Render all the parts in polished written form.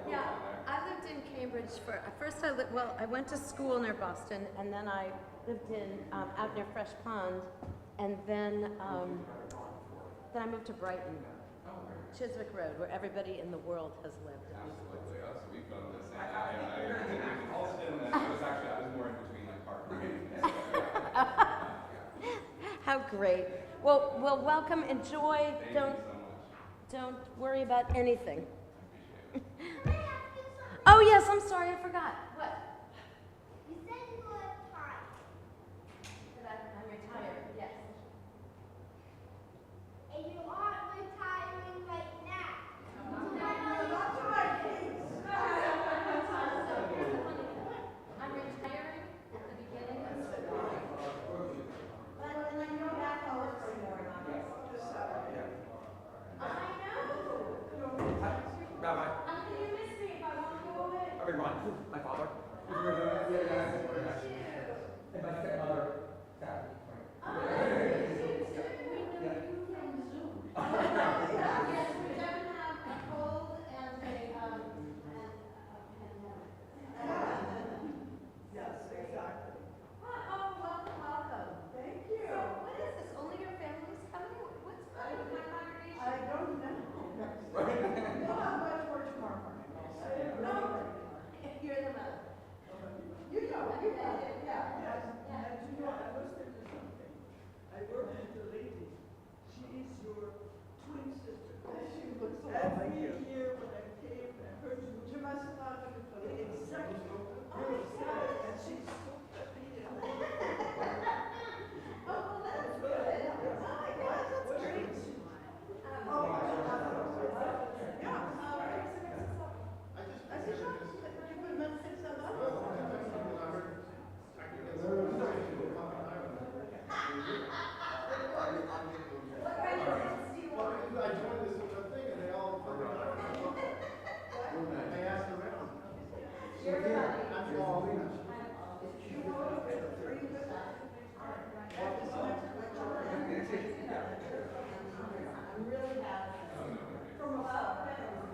Yeah, I lived in Cambridge for, first I went to school near Boston, and then I lived in, out near Fresh Pond, and then I moved to Brighton, Chiswick Road, where everybody in the world has lived. Absolutely, us, we've done this. I was more in between like Park and How great. Well, welcome, enjoy. Thank you so much. Don't worry about anything. Oh yes, I'm sorry, I forgot. What? You said you were retired. I'm retired, yes. And you aren't retiring right now. I'm retiring at the beginning of July. But then I go back to work for more in August. I know. Rabbi. Uncle, you miss me if I want to go away. Everyone, my father. And my stepmother, Sally. Yes, we don't have a cold and a Yes, exactly. Oh, welcome. Thank you. So, what is this? Only your family's coming? What's my congregation? I don't know. We'll have much more tomorrow morning. No, you're the mother. You know, yeah. Yes. And you know, I was thinking something. I work with the lady. She is your twin sister. She looks a lot like you. Every year when I came and heard you, exactly. Really sad. And she's so obedient. Oh, well, that's good. Oh, my gosh, that's great. Oh, my God. Yeah. I said, no, you put men 6 7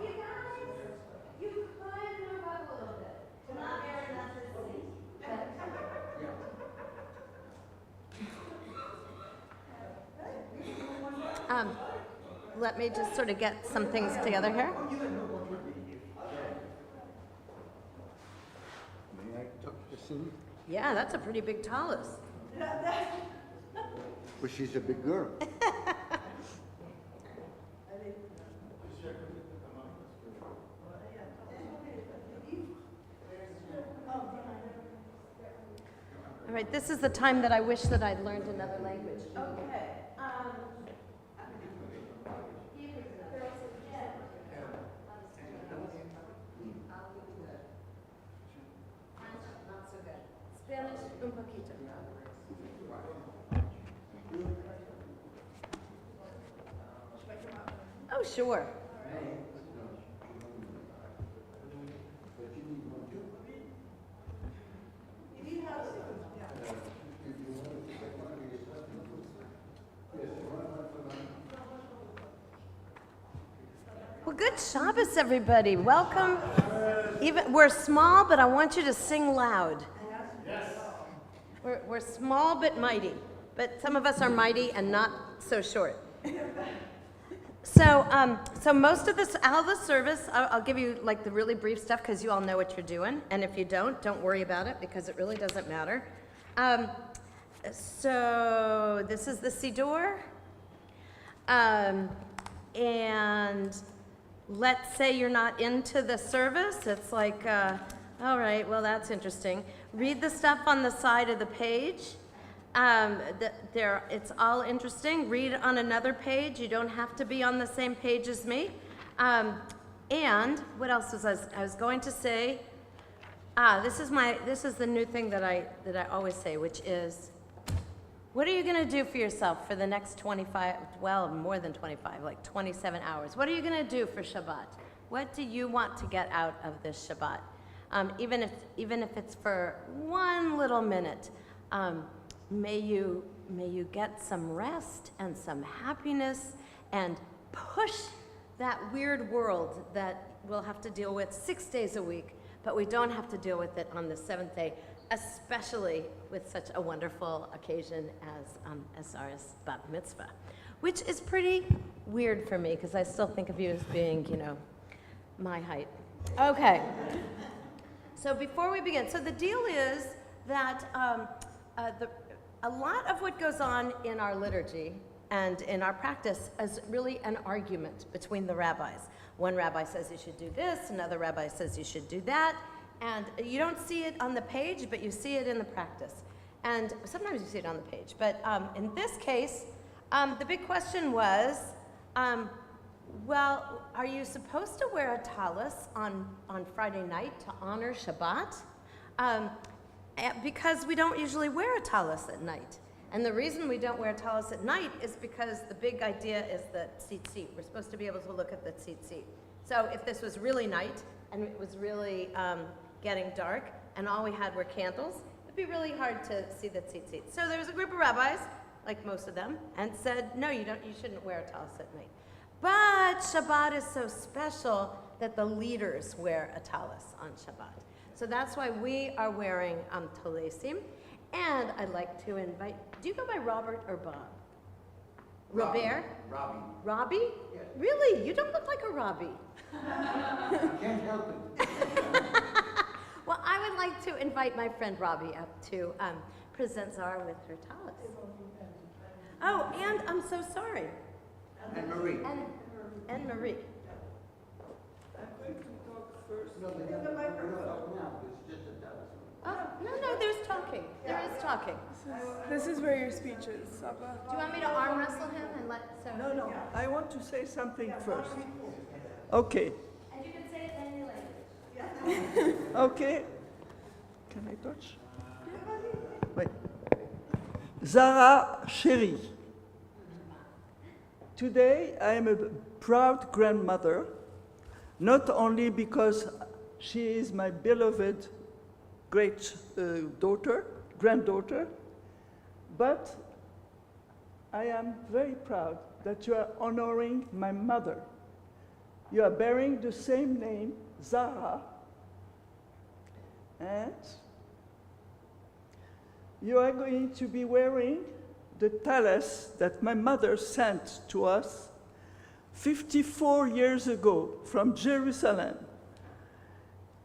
You guys, you could move up a little bit. Not very necessary. Let me just sort of get some things together here. May I talk to Cindy? Yeah, that's a pretty big talus. Well, she's a big girl. All right, this is the time that I wish that I'd learned another language. Okay. Not so good. Spanish, un poquito. Oh, sure. Well, good Shabbos, everybody. Welcome. Even we're small, but I want you to sing loud. Yes. We're small but mighty, but some of us are mighty and not so short. So most of this, out of the service, I'll give you like the really brief stuff because you all know what you're doing, and if you don't worry about it because it really doesn't matter. So this is the Siddur, and let's say you're not into the service. It's like, all right, well, that's interesting. Read the stuff on the side of the page. It's all interesting. Read on another page. You don't have to be on the same page as me. And what else was I was going to say? This is the new thing that I always say, which is, what are you going to do for yourself for the next 25, well, more than 25, like 27 hours? What are you going to do for Shabbat? What do you want to get out of this Shabbat? Even if it's for 1 little minute, may you get some rest and some happiness and push that weird world that we'll have to deal with 6 days a week, but we don't have to deal with it on the seventh day, especially with such a wonderful occasion as Zara's bat mitzvah, which is pretty weird for me because I still think of you as being, you know, my height. Okay. So before we begin, so the deal is that a lot of what goes on in our liturgy and in our practice is really an argument between the rabbis. One rabbi says you should do this, another rabbi says you should do that, and you don't see it on the page, but you see it in the practice. And sometimes you see it on the page, but in this case, the big question was, well, are you supposed to wear a tallis on Friday night to honor Shabbat? Because we don't usually wear a tallis at night. And the reason we don't wear a tallis at night is because the big idea is the tzitzit. We're supposed to be able to look at the tzitzit. So if this was really night and it was really getting dark and all we had were candles, it'd be really hard to see the tzitzit. So there was a group of rabbis, like most of them, and said, no, you shouldn't wear a tallis at night. But Shabbat is so special that the leaders wear a tallis on Shabbat. So that's why we are wearing talesim. And I'd like to invite, do you go by Robert or Bob? Robert? Robbie. Robbie? Yes. Really? You don't look like a Robbie. I can't help it. Well, I would like to invite my friend Robbie up to present Zara with her tallis. Oh, and I'm so sorry. And Marie. And Marie. I'm going to talk first. No, Give we're the not microphone. talking now, it's just a tallis. Oh, no, there's talking. There is talking. This is where your speech is, Saba. Do you want me to arm wrestle him and let, so? No, I want to say something first. Okay, And you can say it in any language. okay. Can I touch? Wait. Zara chérie. Today I am a proud grandmother, not only because she is my beloved granddaughter, but I am very proud that you are honoring my mother. You are bearing the same name, Zara, and you are going to be wearing the tallis that my mother sent to us 54 years ago from Jerusalem.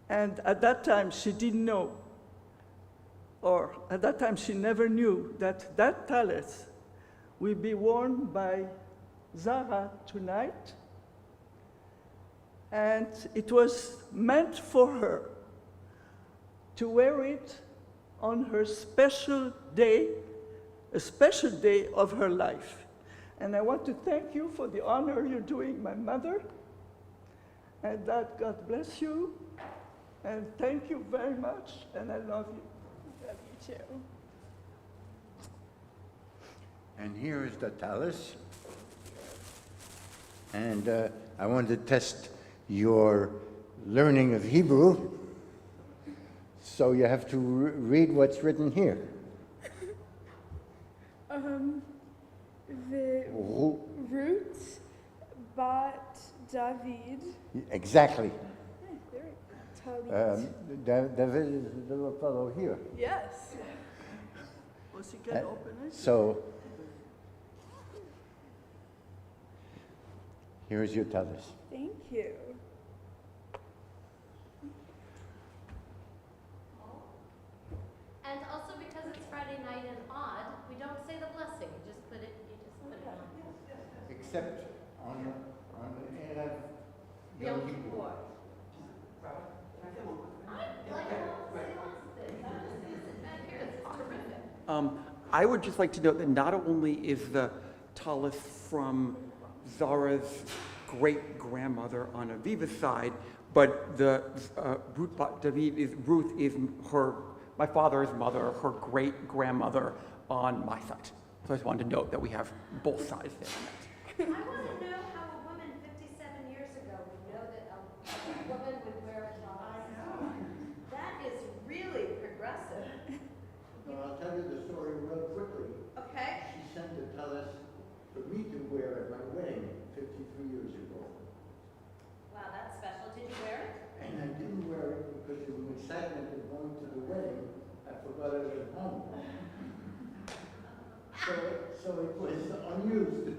And at that time, she didn't know, or at that time, she never knew that that tallis will be worn by Zara tonight. And it was meant for her to wear it on her special day, a special day of her life. And I want to thank you for the honor you're doing my mother, and that God bless you. And thank you very much, and I love you. Love you too. And here is the tallis. And I want to test your learning of Hebrew. So you have to read what's written here. The root, bat, David. Exactly. Talit. David is the little fellow here. Yes. Was he can open it? So here's your tallis. Thank you. And also because it's Friday night and odd, we don't say the blessing, you just put it on. Except on the Erev Yom Yom Kippur. Kippur. I would just like to note that not only is the tallis from Zara's great-grandmother on Aviva's side, but the Ruth Bat David Ruth is my father's mother, her great-grandmother on my side. So I just wanted to note that we have both sides there. I want to know how a woman 57 years ago would know that a woman would wear a tallis. That is really progressive. So I'll tell you the story real quickly. Okay. She sent the tallis for me to wear at my wedding 53 years ago. forgot it at home. So it was unused.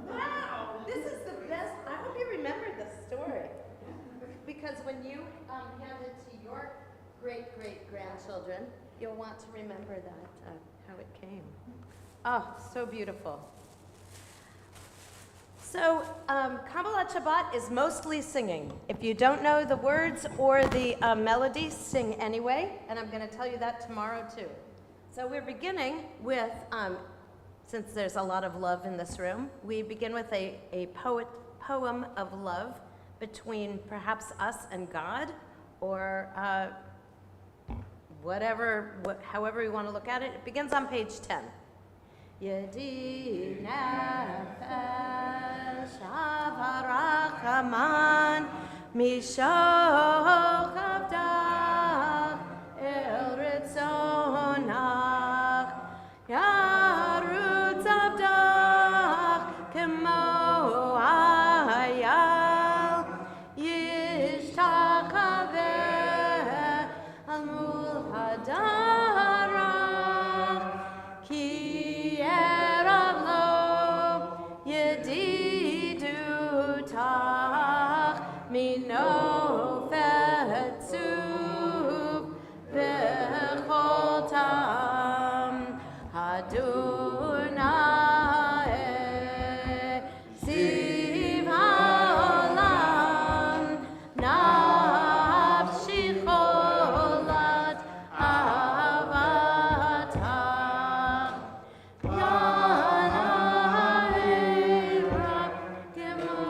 Wow, this is the best. I hope you remember this story. Because when you hand it to your great-great-grandchildren, you'll want to remember that, how it came. Oh, so beautiful. So, Kabbalat Shabbat is mostly singing. If you don't know the words or the melody, sing anyway, and I'm going to tell you that tomorrow too. So we're beginning with, since there's a lot of love in this room, we begin with a poem of love between perhaps us and God, or however we want to look at it. It begins on page 10. Yedi nefesh avarachaman mishoch avdach el ritzonach yarutz avdach kemo hayal yishtachaveh al mul hadarach ki Mino fetzuv bechol tam Adonai ziv haolam nafshi cholat avatach Yanai rakemo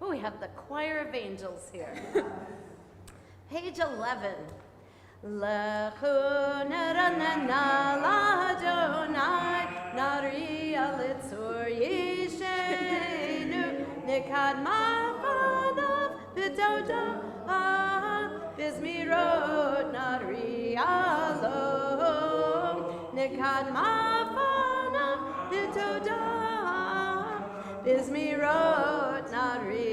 Oh, we have the choir of angels here. Page 11. Lechu neranena l'Adonai, nari alitzur yishenu, nikadma fadav b'dodah, bizmirot nari alom, nikadma fadav b'dodah, bizmirot nari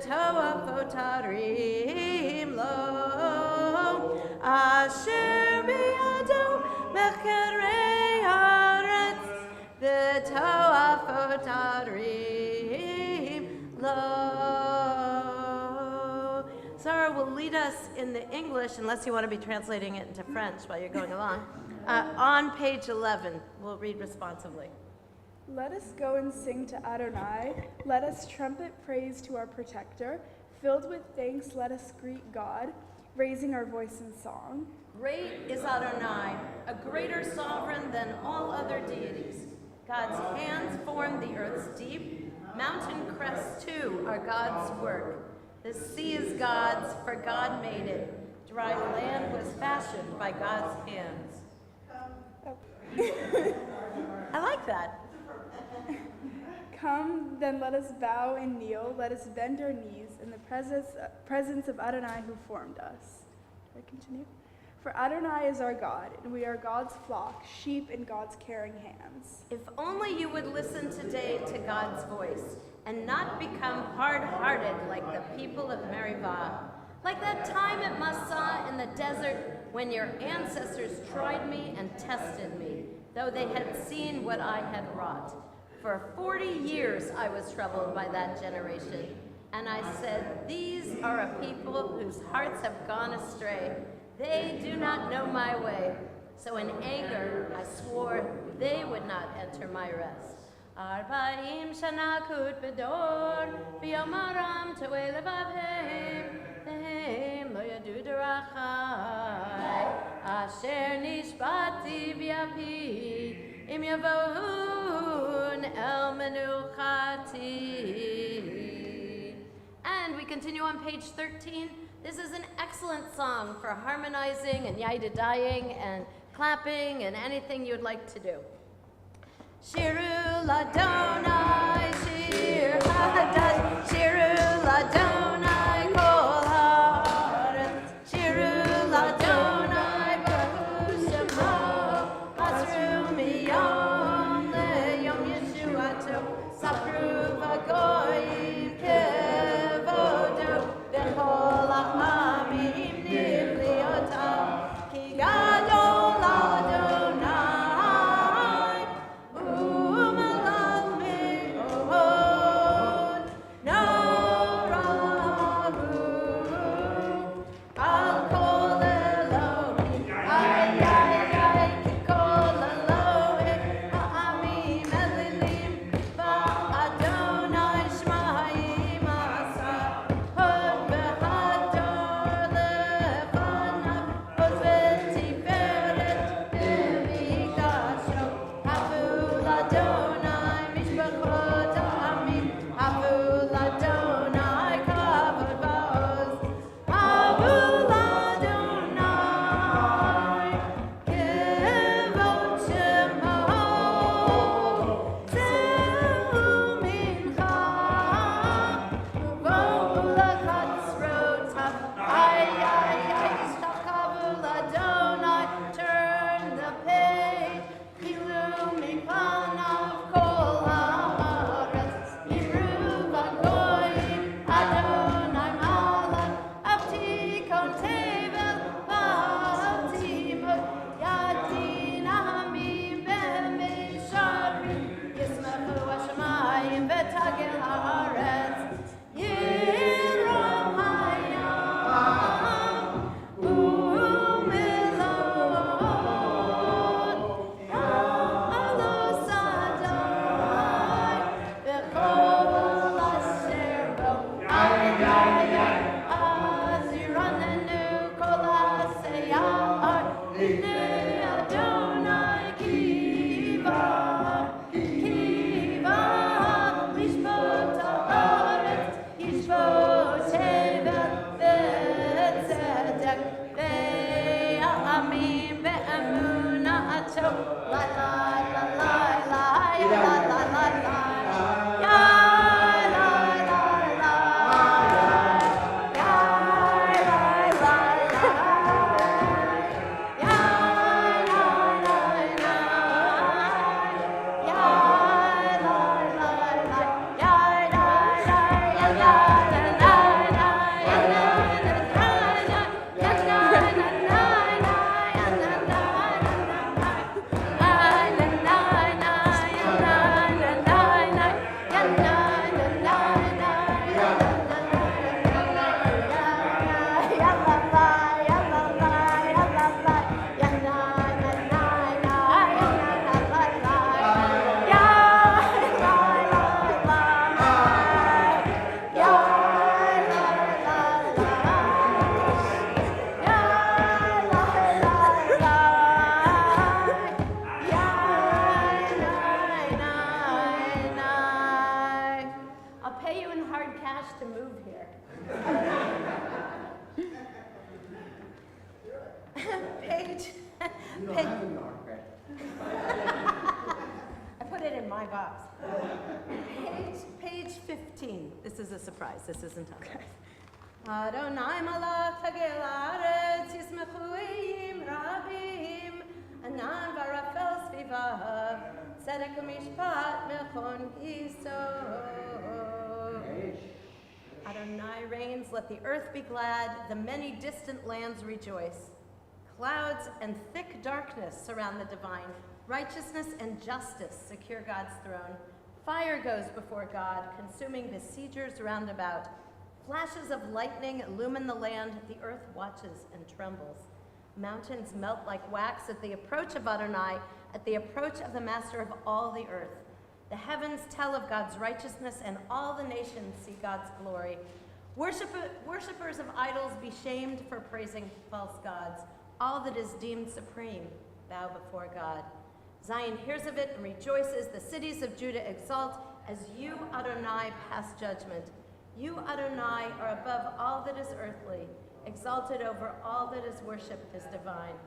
Toafotarim lo Asher Biado Mecharei Haaretz Toafotarim lo. Zara will lead us in the English, unless you want to be translating it into French while you're going along. On page 11, we'll read responsively. Let us go and sing to Adonai. Let us trumpet praise to our protector. Filled with thanks, let us greet God, raising our voice in song. Great is Adonai, a greater sovereign than all other deities. God's hands formed the earth's deep. Mountain crests, too, are God's work. The sea is God's, for God made it. Dry land was fashioned by God's hands. I like that. Come, then let us bow and kneel. Let us bend our knees in the presence of Adonai who formed us. Should I continue? For Adonai is our God, and we are God's flock, sheep in God's caring hands. If only you would listen today to God's voice and not become hard-hearted like the people of Meribah, like that time at Massah in the desert when your ancestors tried me and tested me, though they had seen what I had wrought. For 40 years I was troubled by that generation, and I said, these are a people whose hearts have gone astray. They do not know my way. So in anger I swore they would not enter my rest. Arba'im shana kut bedor, v'yomaram to'e levavhem, nehem lo yadu derachai, asher nishbati v'yapi, im yavohun el menuchati. And we continue on page 13. This is an excellent song for harmonizing and yidadaying and clapping and anything you'd like to do. Shiru Ladonai, Shir Hadash, Shiru Ladonai, Kol Haaretz, Shiru Ladonai, Baruch Shemo, Masru Miyom Leyom Yeshuato, Sapru Vagoyim Kevodo, Bechol Ha'amim Nivliotam, Ki Gadol Adonai, Umalal Me'od, my box. Page 15. This is a surprise. This isn't okay. Adonai malach hagel haaretz yismechu eyim rabim anan varafel svivav tzedek u'mishpat mechon yisod. Adonai reigns, let the earth be glad, the many distant lands rejoice. Clouds and thick darkness surround the divine. Righteousness and justice secure God's throne. Fire goes before God, consuming besiegers round about. Flashes of lightning illumine the land, the earth watches and trembles. Mountains melt like wax at the approach of Adonai, at the approach of the master of all the earth. The heavens tell of God's righteousness, and all the nations see God's glory. Worshippers of idols be shamed for praising false gods. All that is deemed supreme bow before God. Zion hears of it and rejoices. The cities of Judah exult as you, Adonai, pass judgment. You, Adonai, are above all that is earthly, exalted over all that is worshipped as divine.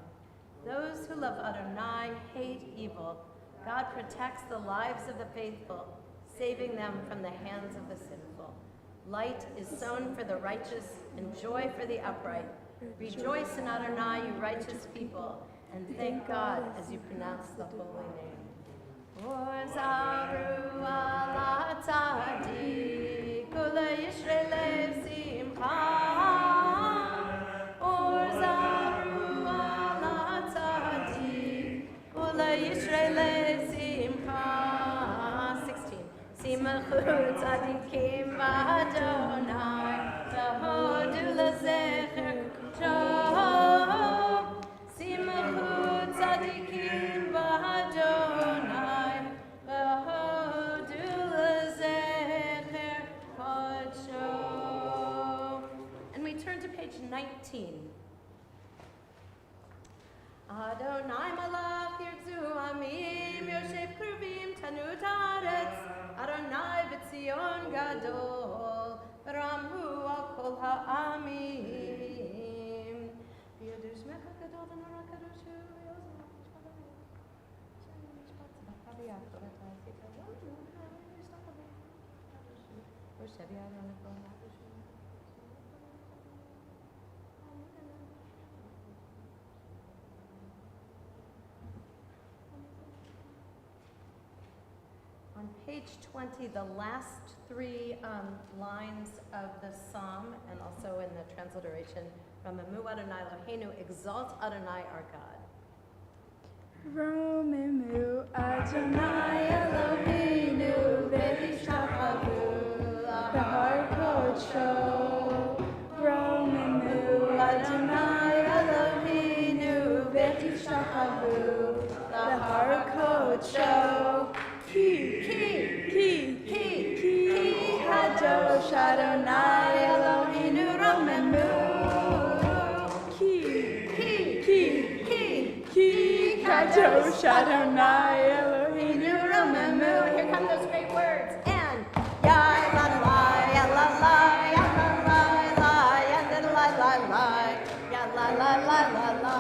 Those who love Adonai hate evil. God protects the lives of the faithful, saving them from the hands of the sinful. Light is sown for the righteous and joy for the upright. Rejoice in Adonai, you righteous people, and thank God as you pronounce the holy name. Or Zaru ala tzadik, ula yishrei lev simcha. Or Zaru ala tzadik, ula yishrei lev simcha. 16. Simachu tzadikim v'Adonai, v'hodu lezecher kudshah. Simachu tzadikim v'Adonai, v'hodu lezecher kudshah. And we turn to page 19. Adonai malach yirzu amim, yoshev kruvim tanu taretz. Adonai b'tzion gadol, v'ramhu al kol ha'amim. V'yodu shmecha gadol v'nora kadoshu, v'yozeh mishpat tzedakah v'yachol v'ta'aseh v'yom v'shev yadon kol ha'kadoshu. On page 20, the last three lines of the psalm, and also in the transliteration, Ramemu Adonai Eloheinu, exalt Adonai our God. Romemu Adonai Eloheinu v'hishachavu l'har kodsho. Romemu Adonai Eloheinu v'hishachavu l'har kodsho. Ki Kadosh Adonai Eloheinu Romemu. Ki Kadosh Adonai Eloheinu Romemu. Here come those great words. And Yai la la ya la la ya la la la ya la la la la ya la la la la la.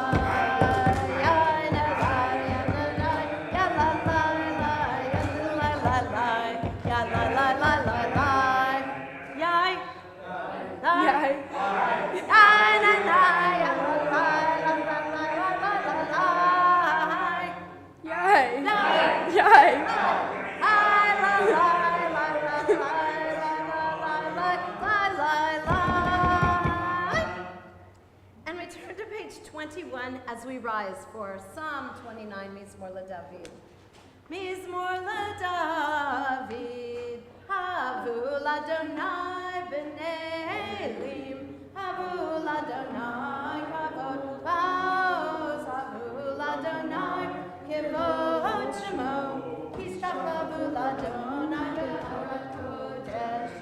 And we turn to page 21 as we rise for Psalm 29, Mizmor LaDavid. Mizmor LaDavid, Havu l'Adonai b'nei Elim, Havu l'Adonai kavod va'oz, Havu l'Adonai kevod shemo, Yishtachavu l'Adonai b'har kodesh,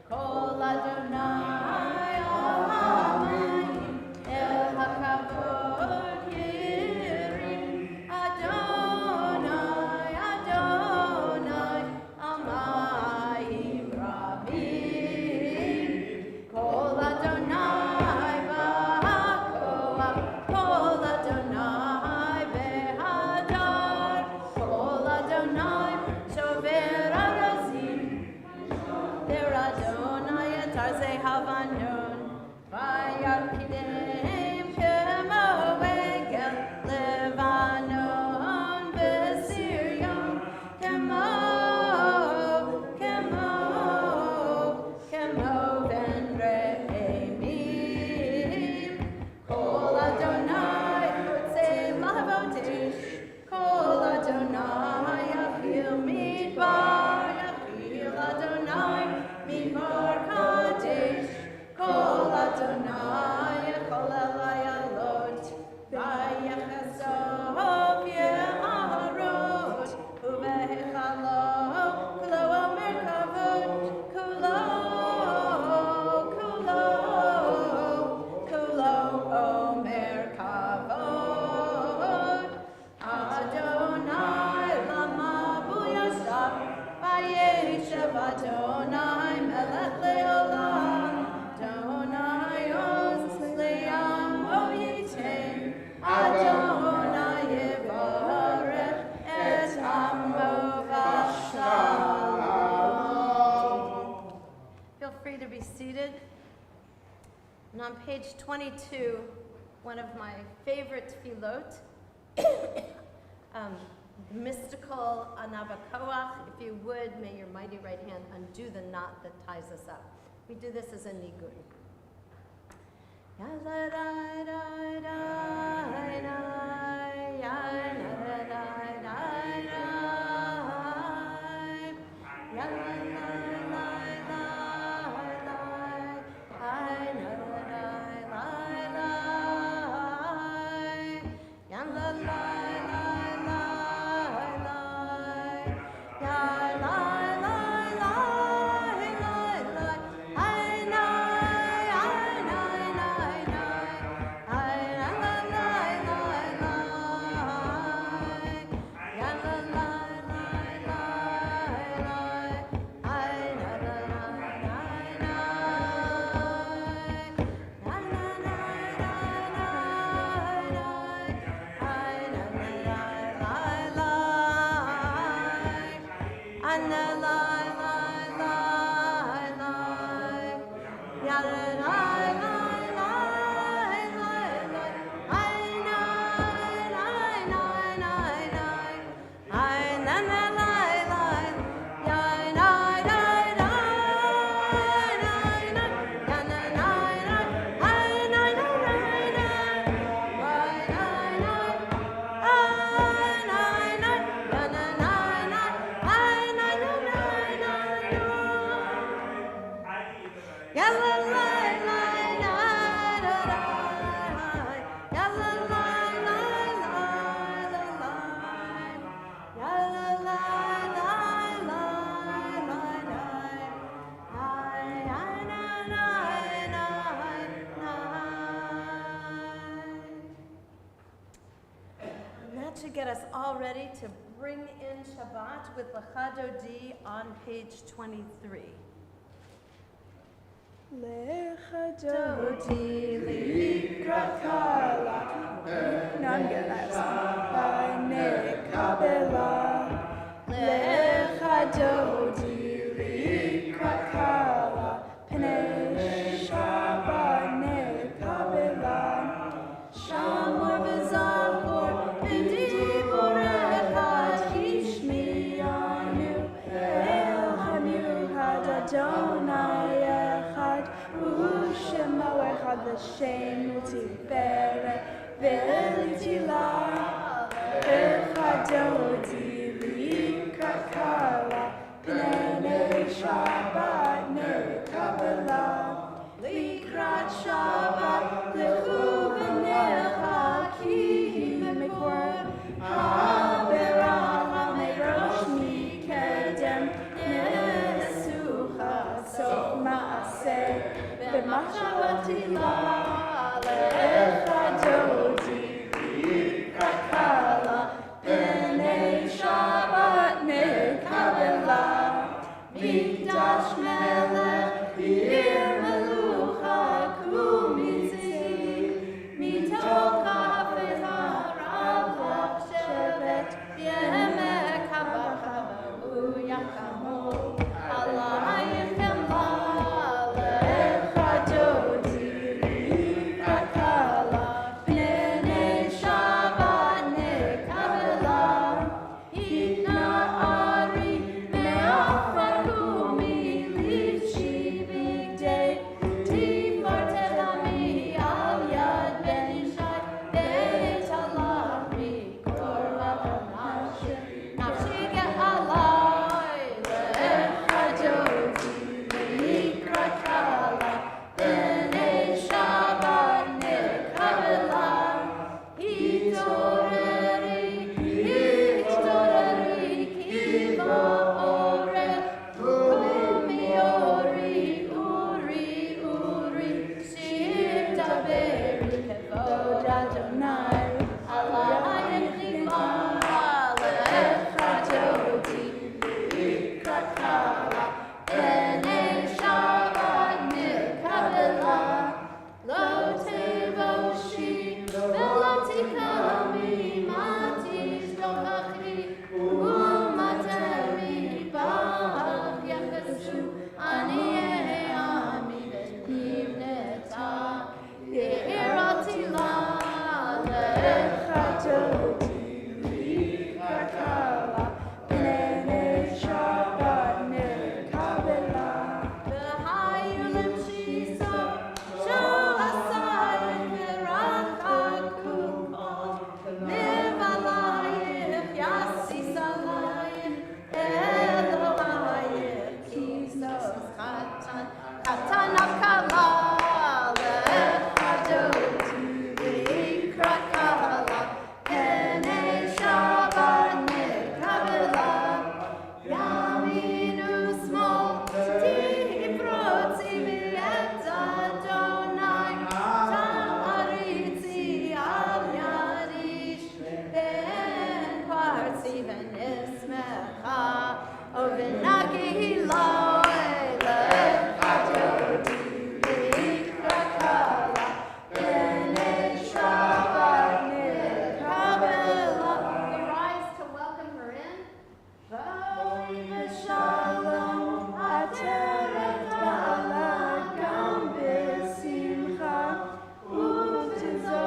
Kol Adonai amayim, El hakavod yirim, Adonai, Adonai, amayim rabim, Kol Adonai Raze Havanon, Vayakidem, Kemo Egel, Levanon, Vesirion, Kemo Ben Re'emim, Kol Adonai, Yotzei Lavotesh, Kol Adonai, Yachil Midbar, Yachil Adonai, Midbar Kadesh, Kol Adonai, Kol Elayalot, Vayachasov Ye'arot, Uvehechalo, Kulo Omer Kavod, Kulo Omer Kavod, Adonai Lama Buyashav, Vayeshev Adonai Melech Leolam, Adonai Oz Le'am Oyitem, Adonai Yevarech et Amo V'Shalom. Feel free to be seated. And on page 22, one of my favorite tefillot, mystical Anabakoach, if you would, may your mighty right hand undo the knot that ties us up. We do this as a nigun. To get us all ready to bring in Shabbat with Lecha Dodi on page 23. Lecha Dodi likrat kala. No, I'm good. Nekabela. Lecha Dodi likrat kala. Pnei Shabbat nekabela. Shamor v'zachor b'diborecha tishmianu el hamiuchad Adonai echad u'shemo echad l'shem u'tiferet v'litilah lecha dodi likrat kala pnei Shabbat nekabela likrat Shabbat lechu v'necha ki mekor ha'berach merosh mikedem nesucha sof ma'aseh b'machshavati la lecha dodi likrat kala pnei Shabbat nekabela mikdash benagi lo lecha dodi likra kala b'nei Shabbat nikabela. We rise to welcome her in. V'oi v'shalom ateret balagam b'simcha u'v'tizolat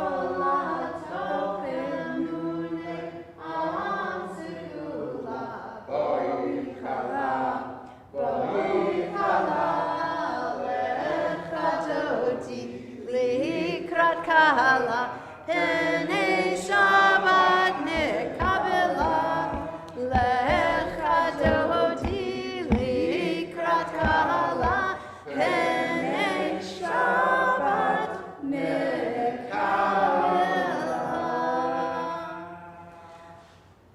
openune am segula boi kala lecha dodi likrat kala p'nei Shabbat nikabela lecha dodi likrat kala p'nei Shabbat nikabela.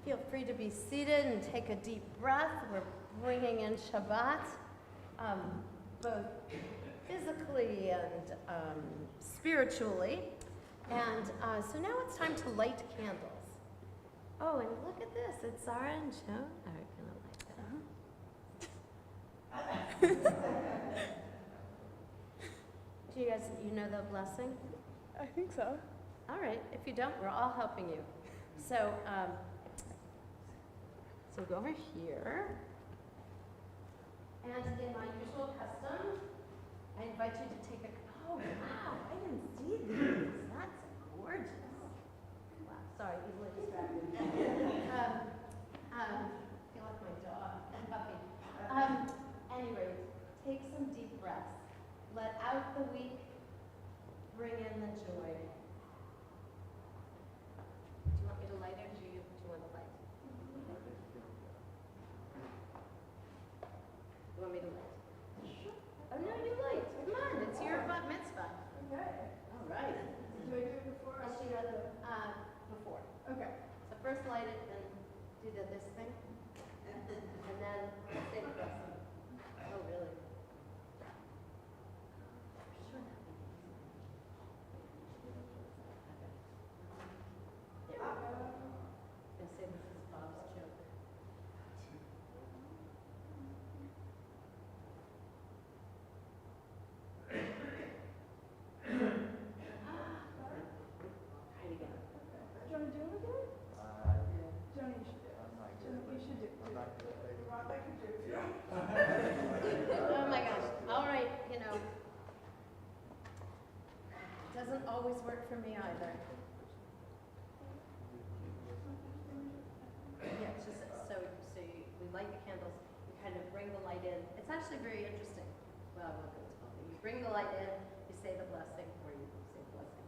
Feel free to be seated and take a deep breath. We're bringing in Shabbat, both physically and spiritually. And so now it's time to light candles. Oh, and look at this. It's Zara and Joan are going to light that. Do you guys, you know the blessing? I think so. All right. If you don't, we're all helping you. So, so go over here. And in my usual custom, I invite you to take a, oh wow, I didn't see these. That's gorgeous. Wow, sorry, easily distracted. Feel like my dog and puppy. Anyway, take some deep breaths. Let out the weak, bring in the joy. Do you want me to light it, or do you want to light? You want me to light? Oh, no, you light. Come on, it's your bat mitzvah. Okay. All right. Do I do it before? I'll shoot at the, before. Okay. So first light it, then do this thing. And then say the blessing. Oh, really? Sure. There we go. And say this is Bob's joke. Try it again. Do you want to do it again? Johnny, you should do it. Johnny, you should do it. Rob, I can do it too. Oh my gosh. All right, you know. Doesn't always work for me either. Yeah, it's just we light the candles, we kind of bring the light in. It's actually very interesting. Well, I won't go tell you. You bring the light in, you say the blessing, or you say the blessing.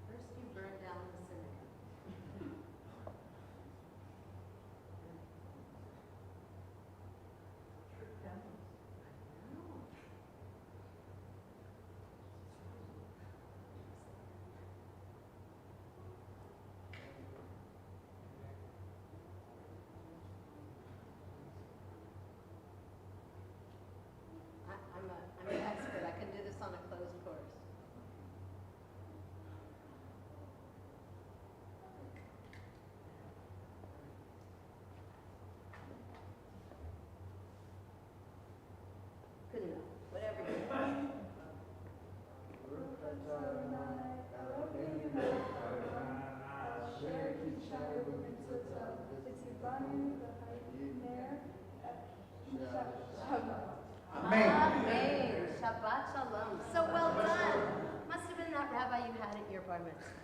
First you burn down the synagogue. I'm an expert. I can do this on a closed course. Good enough. Whatever you want. Amen. Shabbat shalom. So well done. Must have been that rabbi you had at your bar mitzvah.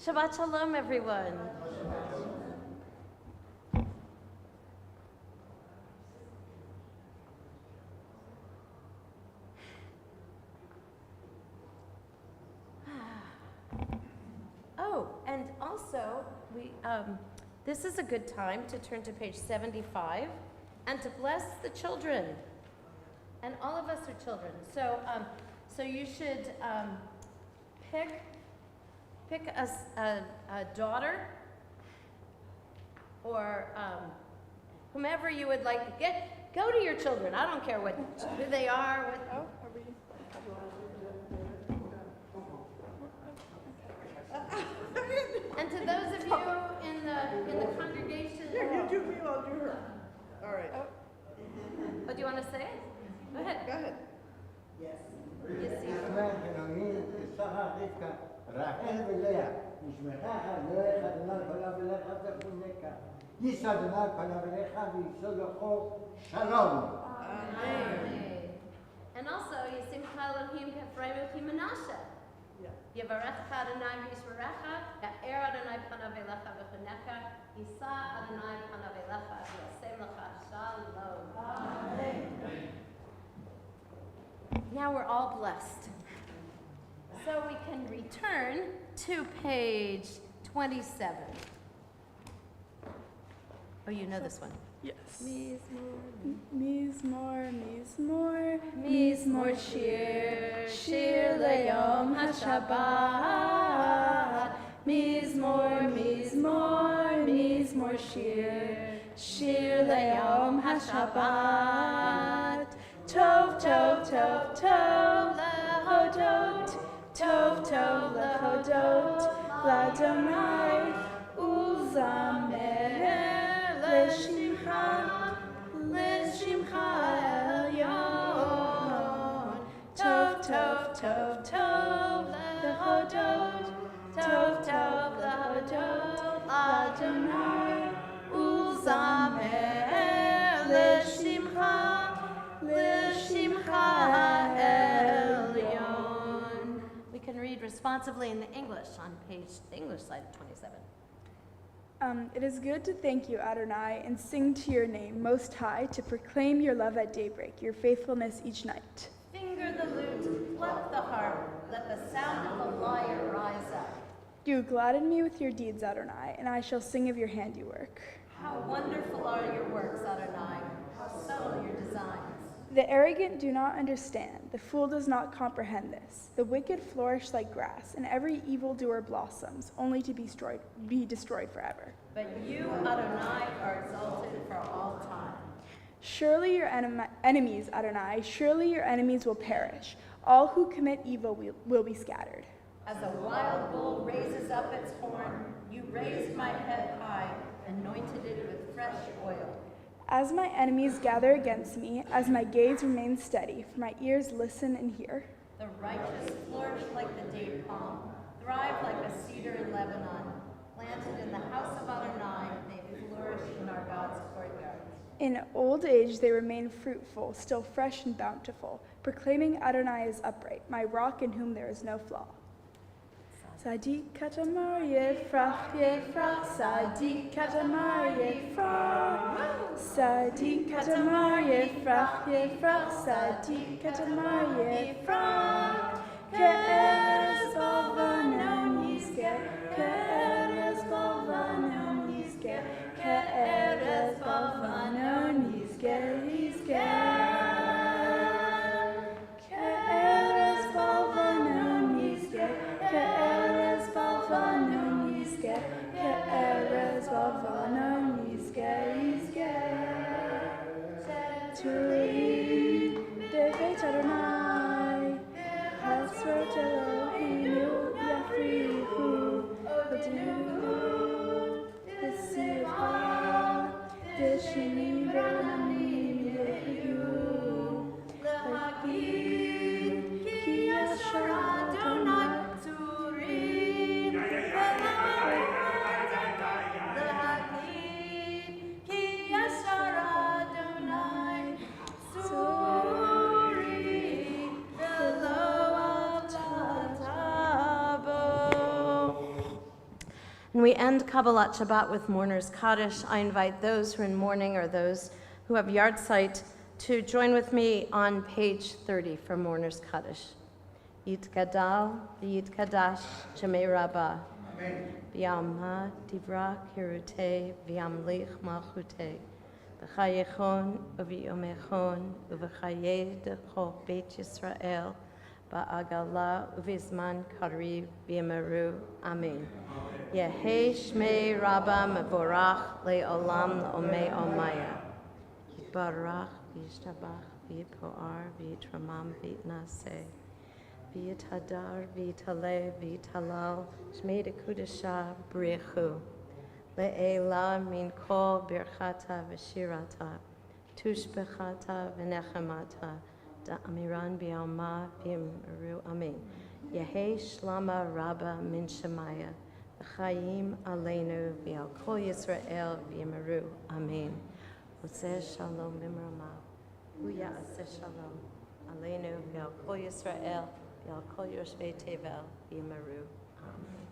Shabbat shalom, everyone. Oh, and also, this is a good time to turn to page 75 and to bless the children. And all of us are children. So, so you should pick a daughter or whomever you would like to get, go to your children. I don't care who they are. Oh, are we? And to those of you in the congregation, Here, you do me, I'll do her. All right. oh, do you want to say it? Go ahead. Go ahead. Yes. And also, Yisimcha Elohim Kefrei V'Chi Menashe. Yevarecha Adonai v'yishmerecha, Ya'er Adonai panav elecha v'chonecha, Yisa Adonai panav elecha v'yasem lecha shalom. Amen. Now we're all blessed. So we can return to page 27. Oh, you know this one. Yes. Mizmor, Mizmor shir, shir leyom hashabbat. Mizmor shir, shir leyom hashabbat. Tov, tov, tov, tov, lehodot, tov, tov, lehodot, ladonai, uzamer, l'shimcha elyon. Tov, tov, tov, tov, lehodot, tov, tov, lehodot, ladonai, uzamer, l'shimcha elyon. We can read responsively in the English on the English side of 27. It is good to thank you, Adonai, and sing to your name, Most High, to proclaim your love at daybreak, your faithfulness each night. Finger the lute, pluck the harp, let the sound of the lyre rise up. You gladden me with your deeds, Adonai, and I shall sing of your handiwork. How wonderful are your works, Adonai, how subtle your designs. The arrogant do not understand, the fool does not comprehend this. The wicked flourish like grass, and every evildoer blossoms, only to be destroyed forever. But you, Adonai, are exalted for all time. Surely your enemies, Adonai, surely your enemies will perish. All who commit evil will be scattered. As a wild bull raises up its horn, you raised my head high, anointed it with fresh oil. As my enemies gather against me, as my gaze remains steady, for my ears listen and hear. The righteous flourish like the date palm, thrive like a cedar in Lebanon. Planted in the house of Adonai, they flourish in our God's courtyard. In old age they remain fruitful, still fresh and bountiful, proclaiming Adonai is upright, my rock in whom there is no flaw. Sadiq katamar yefrach, Sadiq katamar yefrach. Sadiq katamar yefrach, Sadiq katamar yefrach. Ke'erez bavanon yizker, Ke'erez bavanon yizker, Ke'erez bavanon yizker, Ke'erez bavanon yizker, Ke'erez bavanon yizker, Ke'erez bavanon yizker. Turin bebeit Adonai, Hasrot Eloheinu yafrihu, Odu v'sivcha, v'shini v'ramim yehiyu, L'hagid ki yashar Adonai Turin L'hagid ki yashar Adonai Turin v'lo avtabo. And we end Kabbalat Shabbat with Mourner's Kaddish. I invite those who are in mourning or those who have yard site to join with me on page 30 for Mourner's Kaddish. Yitgadal v'yitkadash Shemei Rabbah. V'yamha divra kirutei v'yamlich malchutei. V'chayechon uv'yomechon uv'chayedecho Beit Yisrael ba'agala uv'izman kariv v'yamaru. Amen. Yehi Shmei Rabba Mevorach Le'olam Le'omei Omaya. Yitbarach v'yishtabach v'yipoar v'yitramam v'yitnaseh. V'yithadar v'yitaleh v'yitalal Shmei Dekudesha B'richu. Le'ela min kol birchata v'shirata. Tushbechata v'nechemata. Da'amiran bi'alma v'yimru amin. Yehi Shlama Rabba min Shemaya. V'chayim aleinu v'al kol Yisrael v'yimaru. Amen. Oseh shalom b'mrama. Uya aseh shalom. Aleinu v'al kol Yisrael v'al kol yoshvei tevel v'yimaru. Amen.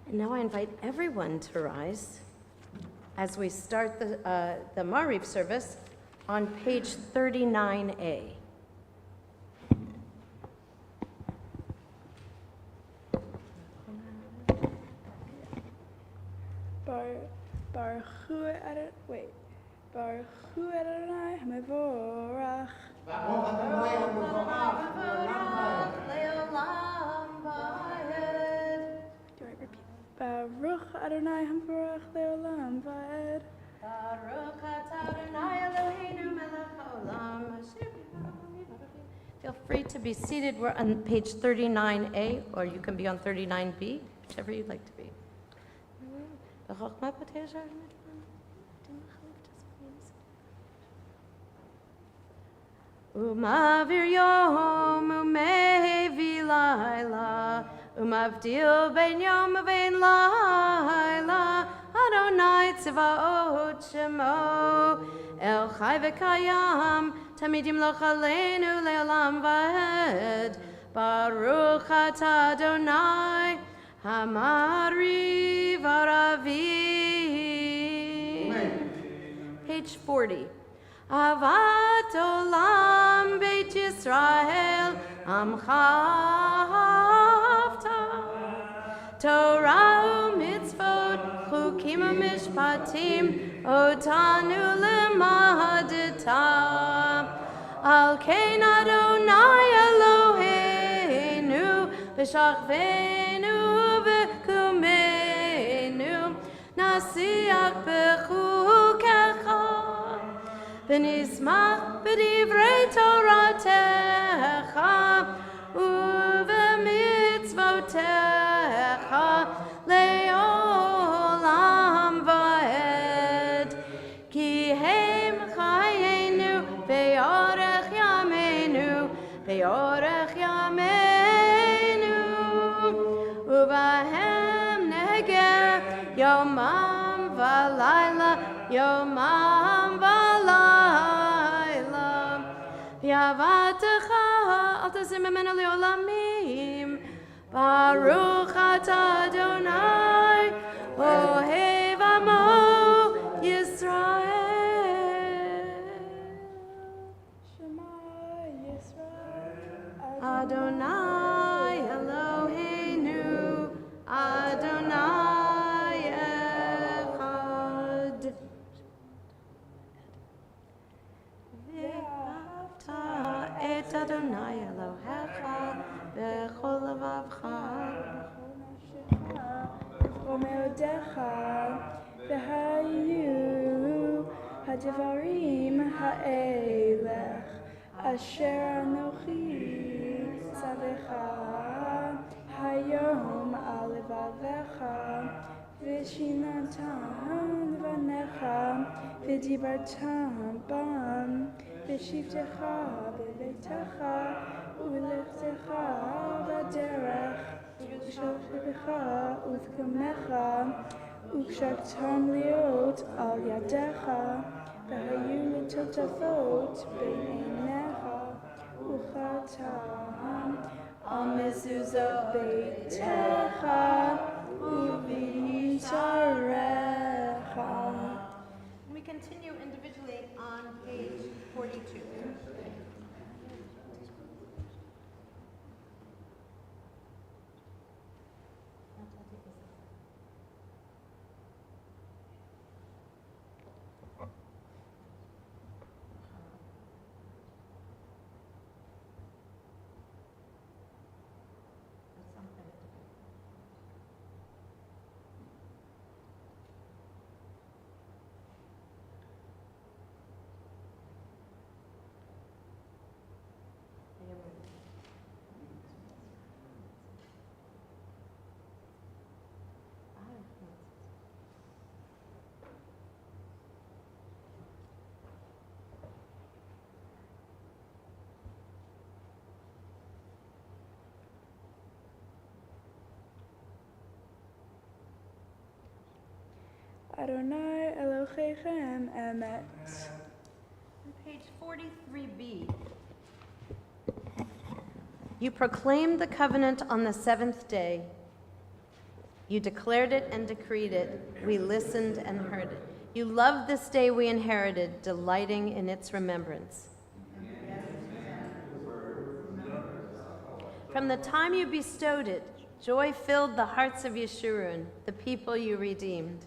And now I invite everyone to rise as we start the Mariv service on page 39A. Baruchu Adonai Hamevorach. Do I repeat? Baruch Adonai Hamevorach Leolam Vaed. Baruch atah Adonai Eloheinu melech haolam, asher Feel free to be seated. We're on page 39A, or you can be on 39B, whichever you'd like to be. Umavir yom umevi laila, umavdil ben yom uvein laila, Adonai tzvaot shemo, El chai v'kayam, tamidim loch aleinu le'olam va'ed, Baruch atah Adonai, Hamari Varavim. Page 40. Avat olam Beit Yisrael amchavta Torah u'mitzvot chukim u'mishpatim otanu lemadita Al kein Adonai Eloheinu b'shachvenu v'kumenu nasiach b'chukecha v'nismach b'divrei Toratecha u'v'mitzvotecha le'olam va'ed ki hem chayenu ve'orech yameinu ve'orech yameinu u'vahem neger yomam v'layla yomam v'layla v'yavatecha al tazim memenu le'olamim Baruch atah Adonai ohev amo Yisrael Shema Yisrael. Adonai Eloheinu Adonai Echad V'ahavta et Adonai Elohecha b'chol levavcha בכל מאודיך, והיו הדברים האלה אשר אנוכי צווך היום על לבביך, ושיננתם לבניך, ודיברתם בם, בשבתך בביתך, ובלכתך בדרך, ושוכבך וזקניך, וקשרתם להיות על ידיך, והיו לטוטפות בין עיניך, וכתבתם על מזוזות ביתך ובשעריך. We continue individually on page 42. Adonai Elohechem Emet. Page 43b. You proclaimed the covenant on the seventh day. You declared it and decreed it. We listened and heard it. You loved this day we inherited, delighting in its remembrance. From the time you bestowed it, joy filled the hearts of Yeshurun, the people you redeemed.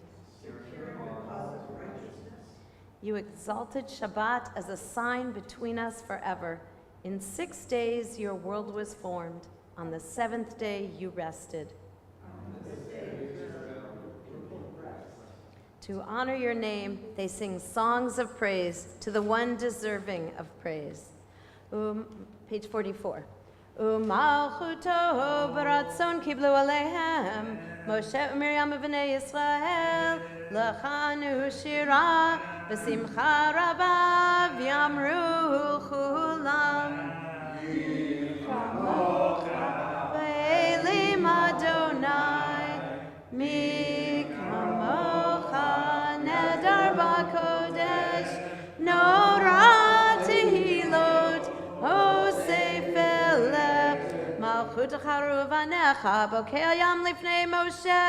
You exalted Shabbat as a sign between us forever. In 6 days your world was formed. On the seventh day you rested. To honor your name, they sing songs of praise to the one deserving of praise. Page 44. Umalchuto baratzon kiblu alehem Moshe u'Miriam v'nei Yisrael lechanu shira v'simcha rabba v'yamru chulam Ve'elim Adonai mi kamocha nedar b'kodesh nora tehilot Osef elef malchut charuvanecha bokel yam lifnei Moshe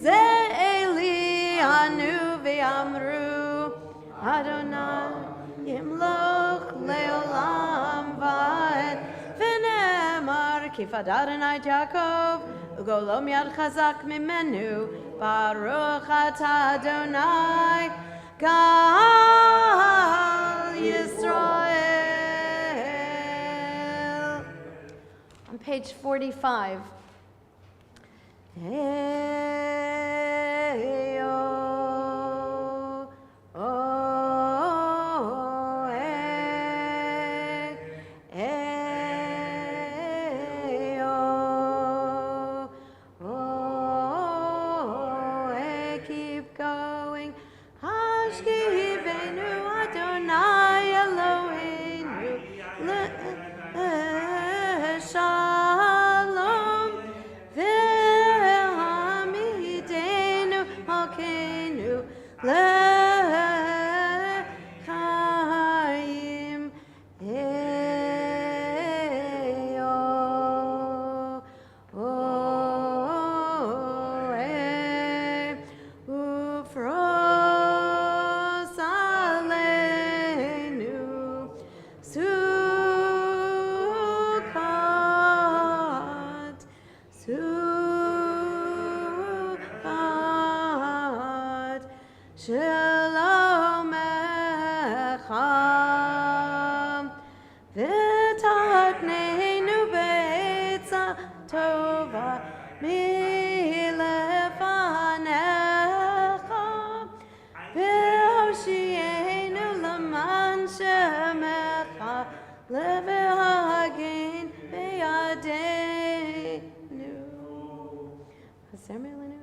ze eli anu v'yamru Adonai yimloch leolam va'ed v'nemar kifad Adonai Yaakov ugolom yad chazak mimenu baruch atah Adonai Gal Yisrael. On page 45. Hey-o, oh, hey, hey-o, oh, hey, keep going. Hashkivenu Adonai Eloheinu Shalom V'hamidenu Malkeinu L'chaim Eyo Oh Ufros Aleinu Sukkot Sukkot Shalom Echam V'tatneinu Be'etza Tova Milefanecha V'hoshienu L'man Shemecha Le'v'hagin Be'yadeinu Haser Melenu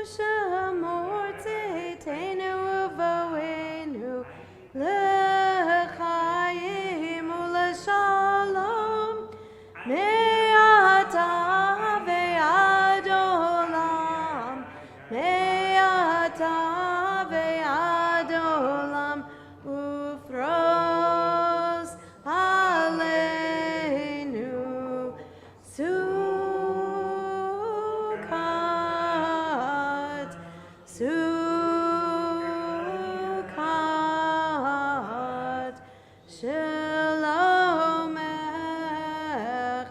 Ushamor Tzitenu Uvoenu L'chaim U'L'shalom Me'ata ve'ad olam Me'ata ve'ad olam Ufros aleinu Sukkot Sukkot Shalom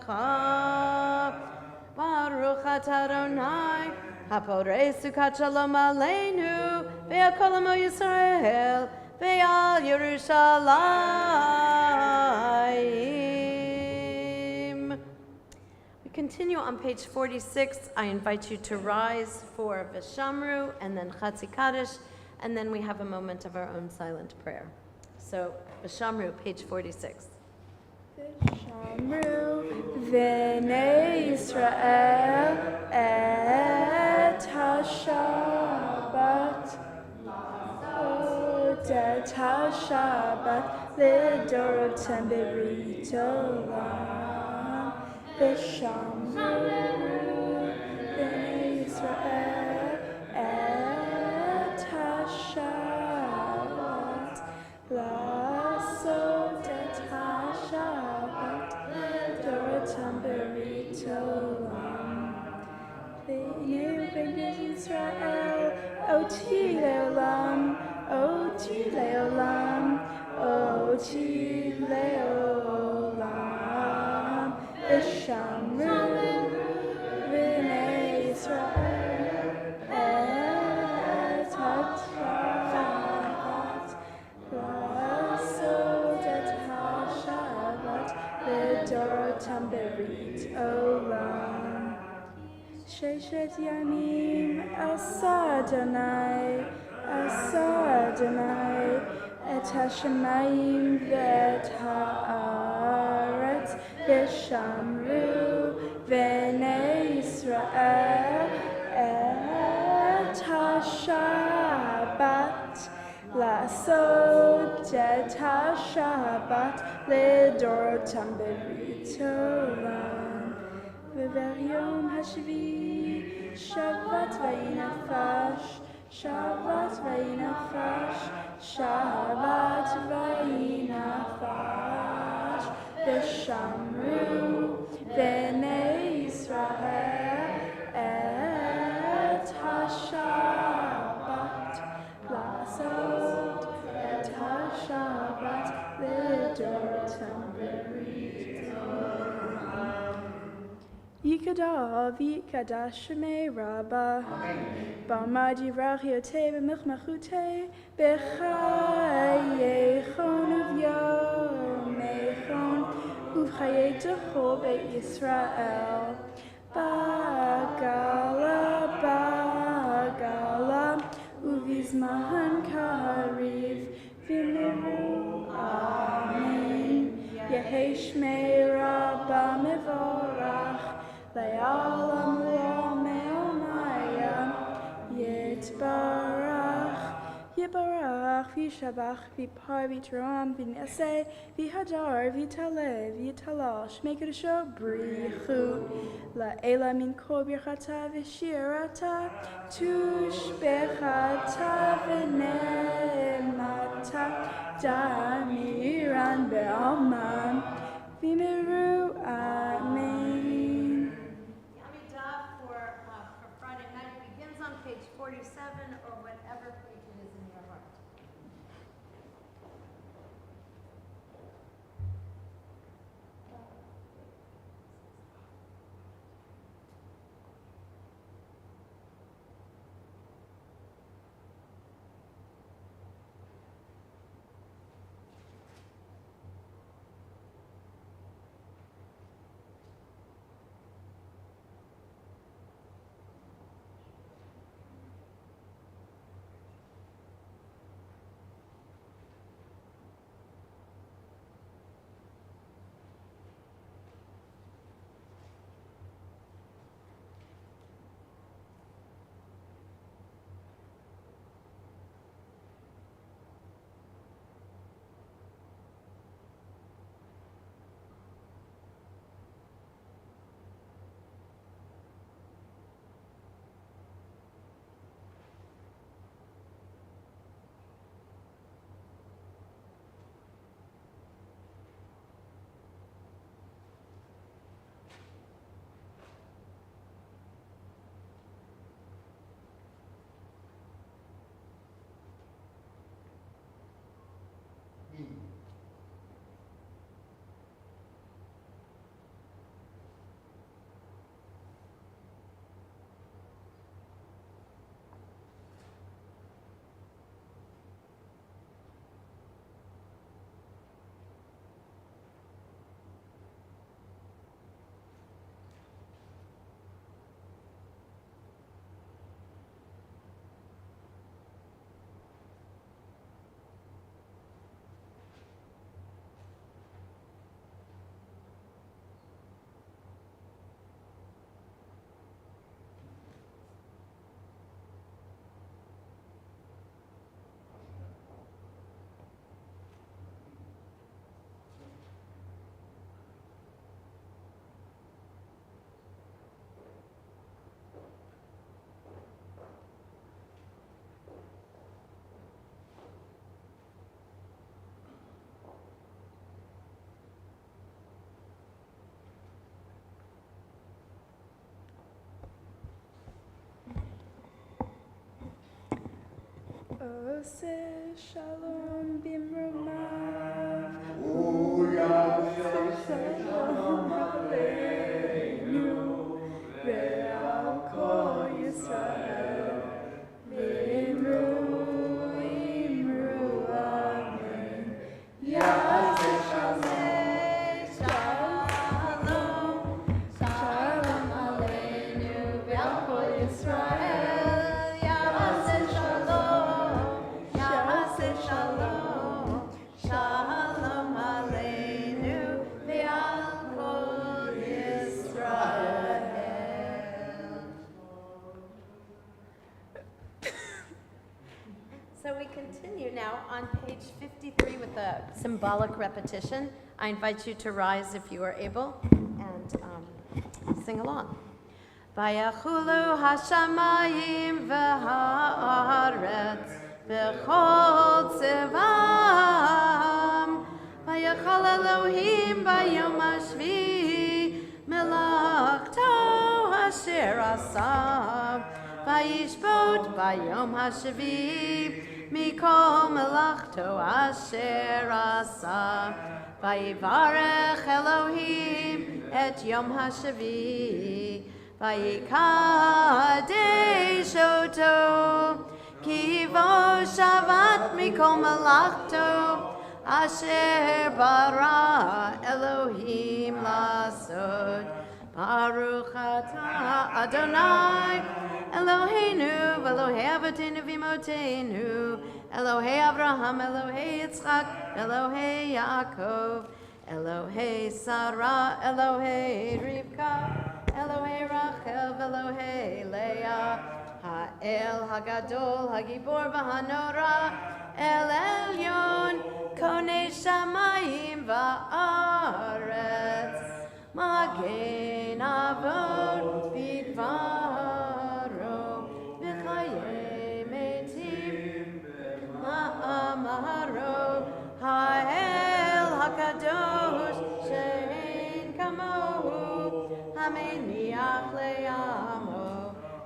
Echad Baruch atah Adonai Haporei Sukkot Shalom Aleinu Ve'akol Amo Yisrael Ve'al Yerushalayim. We continue on page 46. I invite you to rise for V'shamru and then Chatzi Kaddish, and then we have a moment of our own silent prayer. So, V'shamru, page 46. Shamru v'nei Yisrael et ha-Shabbat det Shabbat לדורותם בברית עולם ושמרו בני ישראל את השבת לעשות את השבת לדורותם בברית עולם והנה בני ישראל אותי לעולם אותי לעולם אותי לעולם ושמרו בני ישראל את השבת לעשות את השבת לדורותם בברית עולם ששת ימים עשה אדוני את השמיים ואת הארץ ושמרו בני ישראל את השבת לעשות את השבת לדורותם בברית עולם וביום השביעי שבת ויהי נפש שבת ויהי נפש שבת ויהי נפש ושמרו בני ישראל את השבת לעשות את השבת לדורותם בברית עולם יקדש ויקדש שמי רבה בעמד יברכיותי במלכמכותי בחייכון וביומייכון ובחיי תחו בית ישראל בגלה ובזמן קריב במהרו אמן יהי שמי רבה מבורך לעולם ועולמיה יתברך וישבח ויפאר ויתרום ונעשה ויהדר ויתעלה ויתעלש מקדשו בריחו לעילה מן כל ברכתה ושירתה תושבחתה ונעמתה דמירן בעלמם במהרו אמן. Yummy Dove for Friday night begins on page 47 or whatever page it is in your heart. Ose shalom bimromav. Shalom aleinu ve'al kol Yisrael. Imru, imru, amen. Yaseh shalom, shalom aleinu ve'al kol Yisrael. Yaseh shalom, yaseh shalom, shalom aleinu ve'al kol Yisrael. So we continue now on page 53 with a symbolic repetition. I invite you to rise if you are able and sing along. Vayachulu hashamayim v'haaretz v'chol tzivam vayachal Elohim bayom hashvi'i melachto asher asam vayishbot bayom hashvi'i mikol melachto asher asam vayivarech Elohim et yom hashvi'i vayikadesh oto ki vo shavat mikol melachto asher bara Elohim lasod. Baruch atah Adonai Eloheinu v'Elohei Avotenu v'Imotenu Elohei Avraham Elohei Yitzchak Elohei Yaakov Elohei Sarah Elohei Rivka Elohei Rachel v'Elohei Leah Ha'el Hagadol Hagibor v'Hanora El Elyon Konei Shamayim va'aretz Magen Avot Bidvaro V'chaye Metim Ma'amaro Ha'el HaKadosh She'en Kamohu Hameniach Le'amo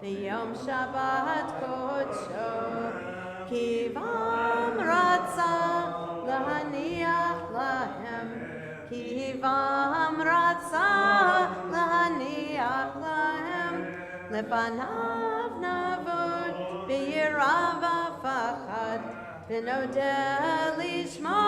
V'yom Shabbat Kodsho Kivam Ratza Lahaniach Lahem Kivam Ratza Lahaniach Lahem Lefanav Navod V'yirav V'fachad V'nodeh Lishmo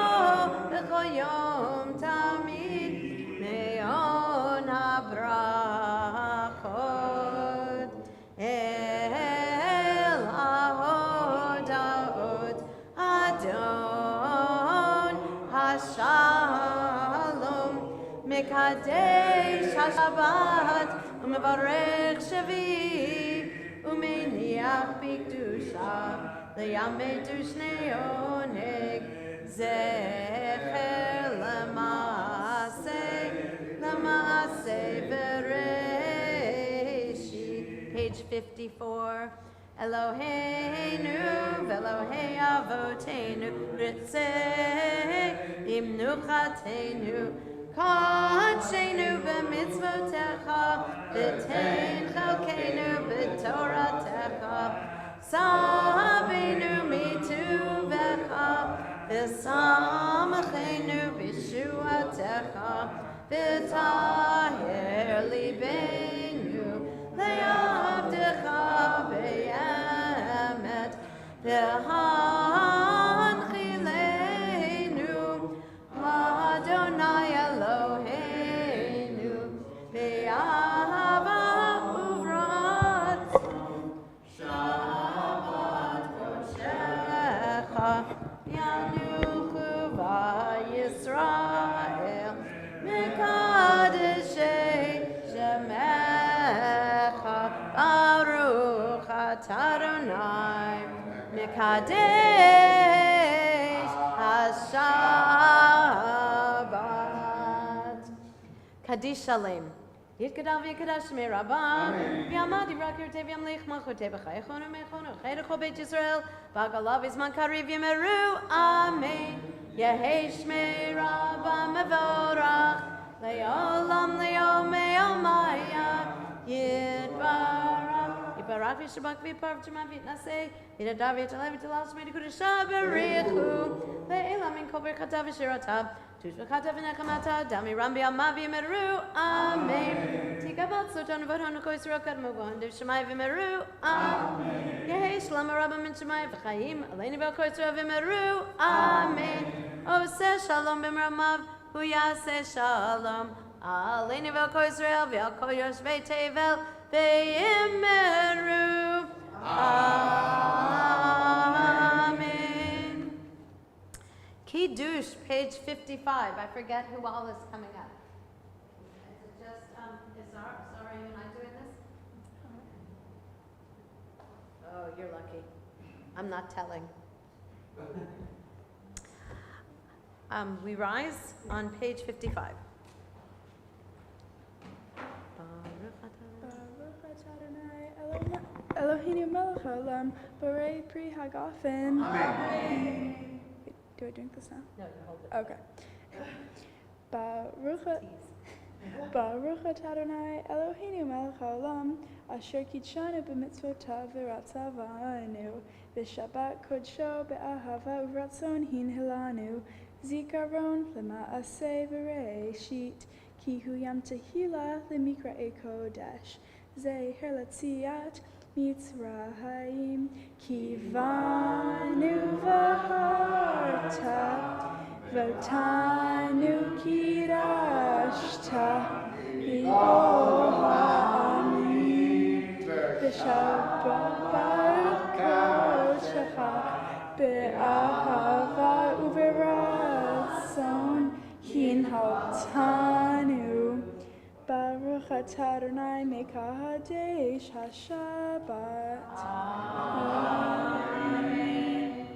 B'chol Yom Tamid Me'on HaBrachot El HaHodavot Adon HaShalom Mekadesh HaShabbat Umevarech Shavi Umeniach B'Kedusha Le'yamedu Shnei Oneg Zecher L'maaseh Bereshit. Page 54. Eloheinu v'Elohei Avotenu Ritzei Imnuchatenu Kodshenu b'mitzvotecha V'tein chalkeinu b'toratecha Sabenu mituvecha V'samachenu b'shuatecha V'taher libeinu Le'avdecha be'emet V'hanchilenu Adonai Eloheinu Be'ahava uvrat Shabbat Koshecha Yanuchu v'Yisrael Mekadeshei Shemecha Baruch atah Adonai Mekadesh HaShabbat. Kaddish Shalem. Yitgadal v'yikadash shmei Rabbah. V'yamad yivrak yirtei v'yamlich malchutei b'chayechonu meichonu. Chayrecho Beit Yisrael. V'agalav izman kariv yimeru. Amen. Yehei shmei Rabbah mevorach. Le'olam le'omei omaya. Yitbarach. Barak v'shabak v'par v'tuma v'tnaseh v'nadav v'talai v'talal shmei d'kudusha b'richu le'ela min kol berchata v'shiratav tush v'chata v'nechamata dami rambi amma v'yimeru amen tikabot soton v'odhon v'kol yisrael kadmo v'on div shemai v'yimeru amen Yehi shalom rabba min shemai v'chayim aleini v'kol yisrael v'yimeru amen Oseh shalom b'mramav hu yaseh shalom aleini v'kol yisrael v'kol yoshvei tevel v'yimeru amen Kiddush, page 55. I forget who all is coming up. Is it just, is Zara and I doing this? Oh, you're lucky. I'm not telling. We rise on page 55. Eloheinu melech haolam, borei pri hagafen. Amen. Do I drink this now? No, you hold it. Okay. Baruch atah Adonai Eloheinu melech haolam, asher kitshanu b'mitzvotav v'ratzavanu, v'shabbat kodsho be'ahava uvratzon hinhilanu, zikaron lema'aseh v'reishit, ki hu yam tehila lemikra'e kodesh, zeher latziat Mitzrayim, kivanu v'harta, v'otanu kirashta, v'oha'amim, v'shabbat kodshecha, be'ahava u'v'ratzon, hinhaltanu. Baruch atah Adonai mekadesh hashabbat. Amen.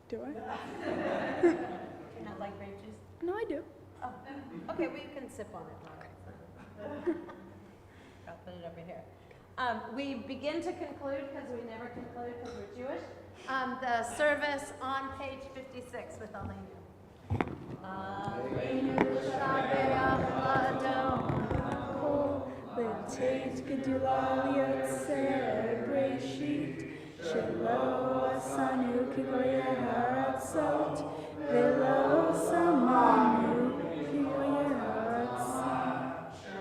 Do I? Not like grape juice? No, I do. Oh, okay, well, you can sip on it. I'll put it over here. We begin to conclude, because we never conclude because we're Jewish, the service on page 56 with Aleinu. Aleinu shabeach l'Adon, l'teit gedula liyotzeh breshit, shelo asanu kigoyei haratzot, velo samanu kigoyei haratzot,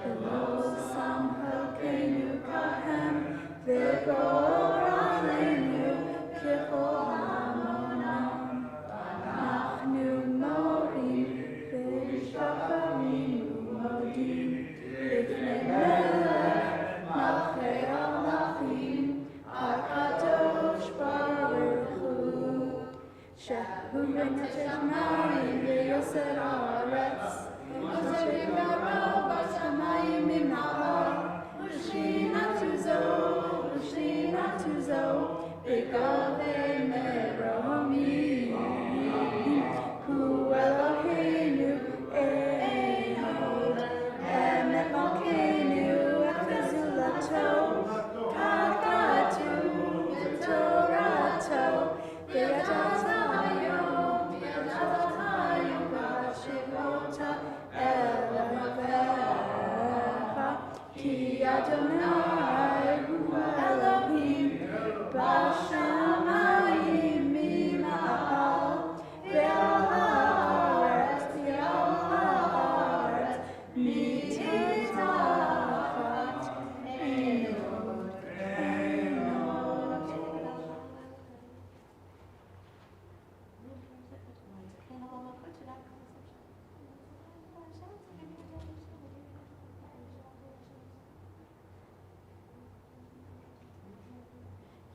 velo samhalkeinu kahem, v'gor aleinu kechol hamonam. Nachnu morim v'shacharimu modim b'fnei melech malchei hamachim hakadosh baruch hu shehu menashe shamayim v'yosed haaretz v'asher yigaro b'shamayim mima'al u'shinatu zo v'govei meromim hu Eloheinu Echad emet malkeinu echezulato kakatu v'torato v'yadatayon v'hashivota elevecha ki Adonai hu Elohim b'shamayim mima'al ve'al haaretz mitachat einod.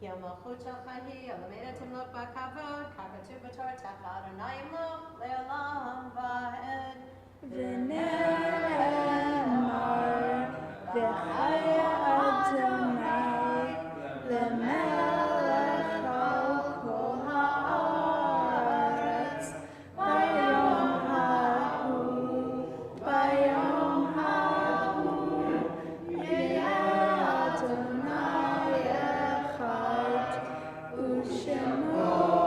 כי המלכות שלך היא הלמדת תמלוך בכבוד, ככתוב בתורתך, אדוני ימלוך לעולם ועד. ונאמר, וחיה אדוני למלך על כל הארץ. ביום ההוא יהיה אדוני אחד ושמו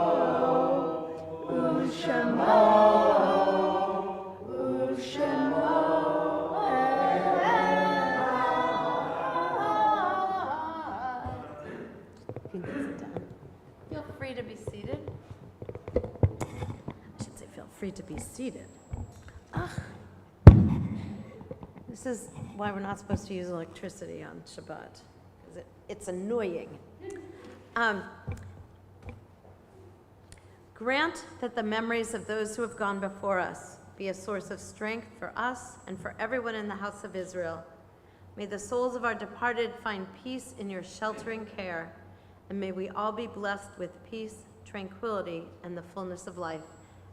seated. I should say feel free to be seated. Ugh. This is why we're not supposed to use electricity on Shabbat, because it's annoying. Grant that the memories of those who have gone before us be a source of strength for us and for everyone in the house of Israel. May the souls of our departed find peace in your sheltering care, and may we all be blessed with peace, tranquility, and the fullness of life,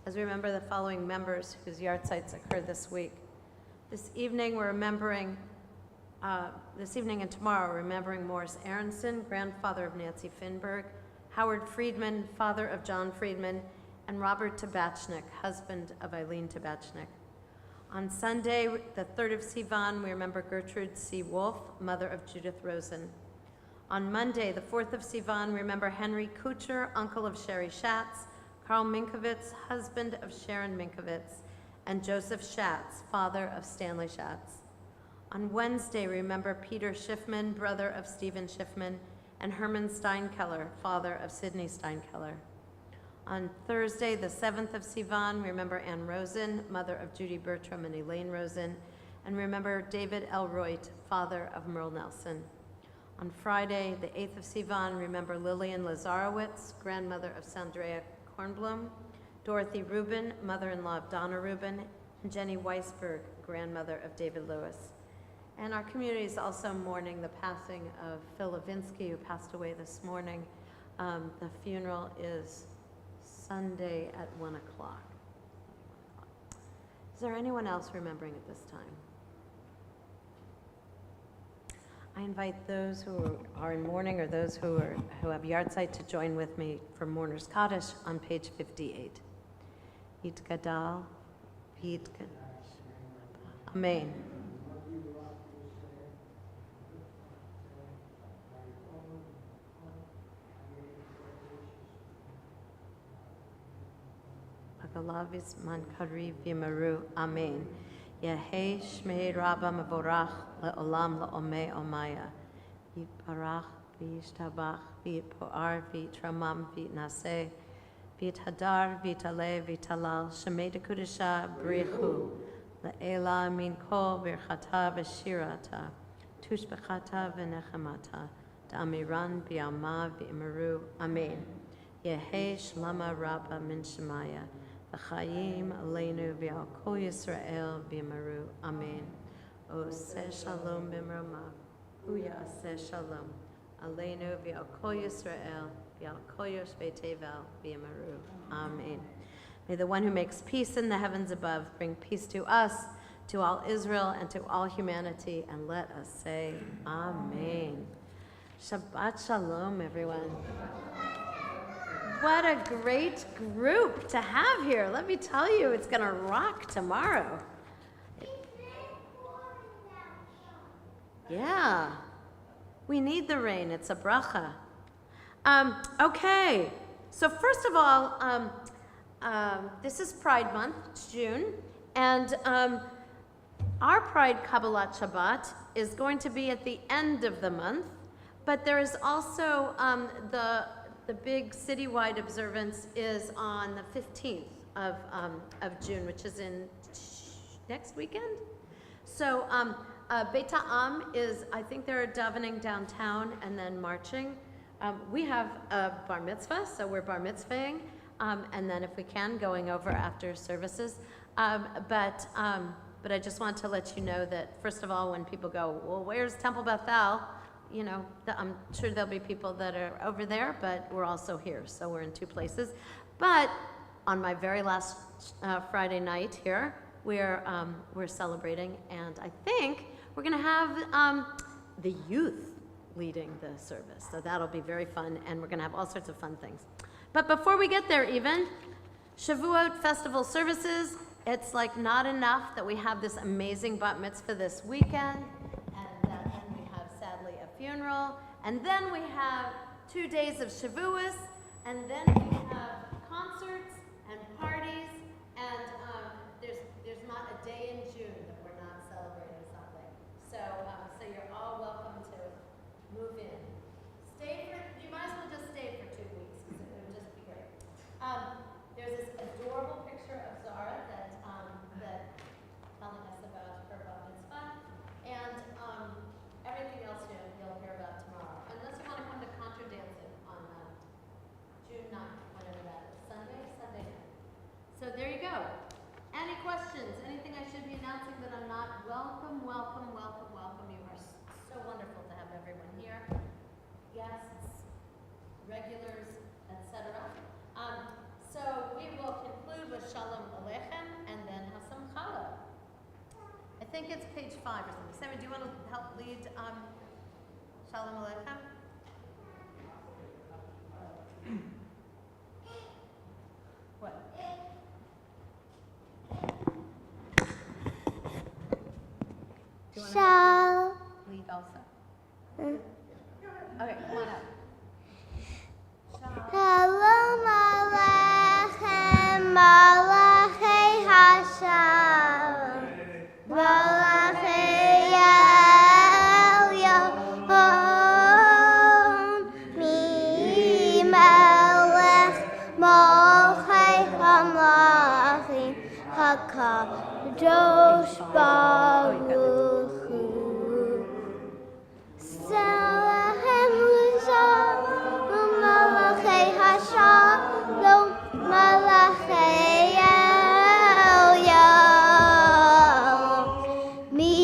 as we remember the following members whose yahrzeits occurred this week. This evening and tomorrow, we're remembering Morris Aronson, grandfather of Nancy Finberg, Howard Friedman, father of John Friedman, and Robert Tabachnik, husband of Eileen Tabachnik. On Sunday, the 3rd of Sivan, we remember Gertrude C. Wolf, mother of Judith Rosen. On Monday, the 4th of Sivan, we remember Henry Kucher, uncle of Sherry Schatz, Karl Minkowitz, husband of Sharon Minkowitz, and Joseph Schatz, father of Stanley Schatz. On Wednesday, we remember Peter Schiffman, brother of Stephen Schiffman, and Herman Steinkeller, father of Sidney Steinkeller. On Thursday, the 7th of Sivan, we remember Ann Rosen, mother of Judy Bertram and Elaine Rosen, and remember David L. Reut, father of Merle Nelson. On Friday, the 8th of Sivan, remember Lillian Lazarowitz, grandmother of Sandrea Kornblum, Dorothy Rubin, mother-in-law of Donna Rubin, and Jenny Weisberg, grandmother of David Lewis. And our community is also mourning the passing of Phil Levinsky, who passed away this morning. The funeral is Sunday at 1 o'clock. Is there anyone else remembering at this time? I invite those who are in mourning or those who have yahrzeit to join with me for Mourner's Kaddish on page 58. Yitgadal, Amen. Agalavis man kari v'maru, Amen. Yehei shmei rabba mevorach le'olam le'omei omaya. Yitbarach v'yishtabach v'yitpo'ar v'yitramam v'yitnaseh v'yithadar v'yitale v'yitalal shemei dekudesha brichu le'ela min kol birchata v'shirata tushbechata v'nechemata da'amiran b'yama v'imaru, Amen. Yehei shlama rabba min shemaya V'chayim aleinu v'al kol Yisrael v'yimaru, Amen. Oseh shalom b'mrama, u'yaseh shalom aleinu v'al kol Yisrael v'al kol yoshvei tevel v'yimaru, Amen. May the one who makes peace in the heavens above bring peace to us, to all Israel, and to all humanity, and let us say, Amen. Shabbat shalom, everyone. What a great group to have here. Let me tell you, it's going to rock tomorrow. Yeah, we need the rain. It's a bracha. Okay, so first of all, this is Pride Month, it's June, and our Pride Kabbalat Shabbat is going to be at the end of the month, but there is also the big citywide observance is on the 15th of June, which is in next weekend. So Beit Ha'am is, I think they're davening downtown and then marching. We have a bar mitzvah, so we're bar mitzvahing, and then if we can, going over after services. But I just want to let you know that, first of all, when people go, well, where's Temple Bethel? You know, I'm sure there'll be people that are over there, but we're also here, so we're in two places. But on my very last Friday night here, we're celebrating, and I think we're going to have the youth leading the service, so that'll be very fun, and we're going to have all sorts of fun things. But before we get there, even Shavuot festival services, it's like not enough that we have this amazing bat mitzvah this weekend, and then we have sadly a funeral, and then we have 2 days of Shavuos, and then we have concerts and parties, and there's not a day in June that we're not celebrating something. So you're all welcome to move in. You might as well just stay for 2 weeks, because it would just be great. There's this adorable picture of Zara that telling us about her bar mitzvah, and everything else you'll hear about tomorrow. Unless you want to come to contra dancing on June 9th, whatever that is, Sunday night. So there you go. Any questions? Anything I should be announcing that I'm not? Welcome, welcome, welcome, welcome. You are so wonderful to have everyone here. Guests, regulars, etc. So we will conclude with Shalom Aleichem and then Hasam Challah. I think it's page 5 or something. Sammy, do you want to help lead Shalom Aleichem? What? Do you want to lead also? Okay, come on up. Shalom Aleichem, Malachei Hashem, Malachei Elyon, Mi Melech Malchei Hamlachim, HaKadosh Baruch Hu. Shalom Malachei Hashalom, Malachei Elyon, Mi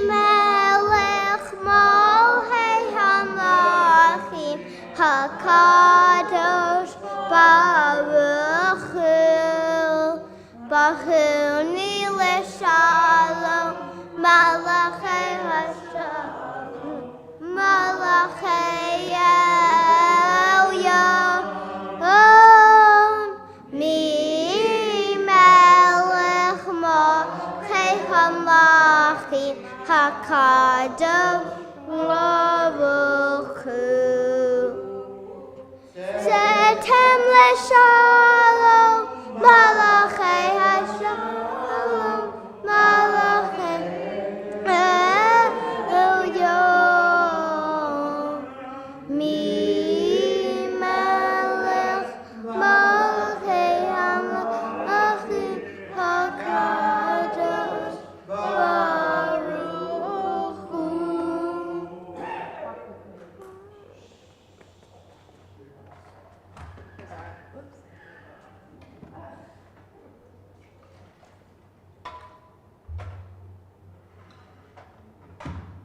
Melech Malchei Hamlachim, HaKadosh Baruch Hu, Bachuni L'Shalom, Malachei Hashalom, Malachei Elyon, Mi Melech Malchei Hamlachim, HaKadosh Baruch Hu. Zetem L'Shalom, Malachei Hashalom, Malachei Elyon, Mi Melech Malchei Hamlachim, HaKadosh Baruch Hu.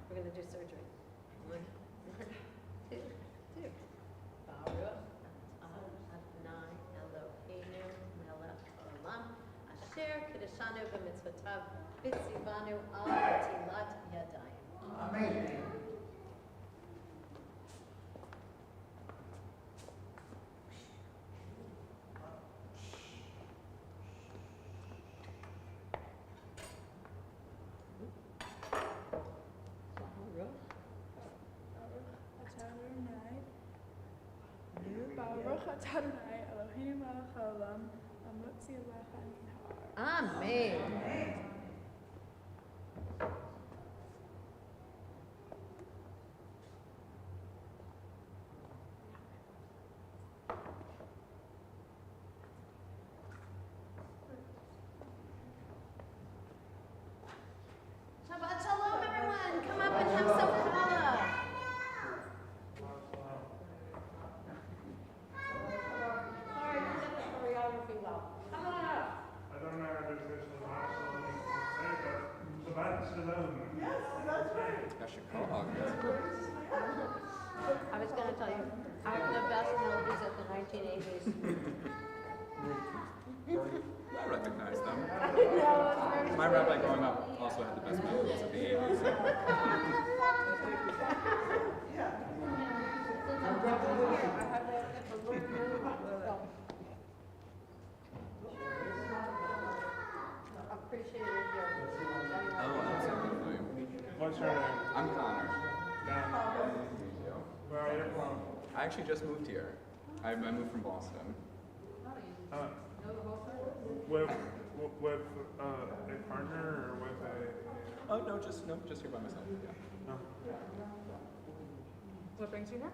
We're going to do surgery. 1, 2, 2. Baruch Adonai Eloheinu melech haolam, asher kiddushanu b'mitzvotav, v'tzivanu al netilat yadayim. Amen. Baruch atah Adonai Eloheinu melech haolam, hamotzi lecha min ha'ar. Amen. Shabbat shalom, everyone. Come up and have some challah. Sorry, you did the choreography well. Come on up. I don't know how to do this Shabbat Shalom. Yes, that's right. I was going to tell you, I have the best melodies of the 1980s. I recognize them. No, it's very My rabbi growing up also had the best melodies of the 80s. Yeah. Appreciated your. Oh, absolutely. What's your name? I'm Connor. Dan. Where are you from? I actually just moved here. I moved from Boston. With a partner or with a? Oh, no, just here by myself. Yeah. No. What brings you here?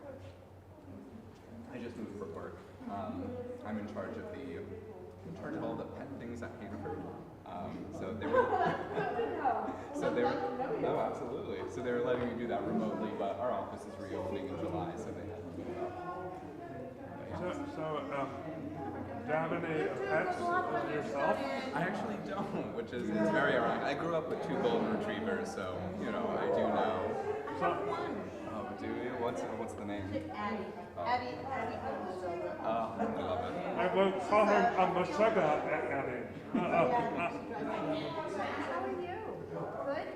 I just moved for work. I'm in charge of all the pet things at Hannaford. So they were, no, absolutely. So they were letting me do that remotely, but our office is reopening in July, so they had to move up. Do you have any pets yourself? I actually don't, which is very ironic. I grew up with 2 golden retrievers, so you know I do know. Oh, do you? What's the name? Addie. Oh. Addie. I love it. I will call her Masaga Addie. How are you? Good?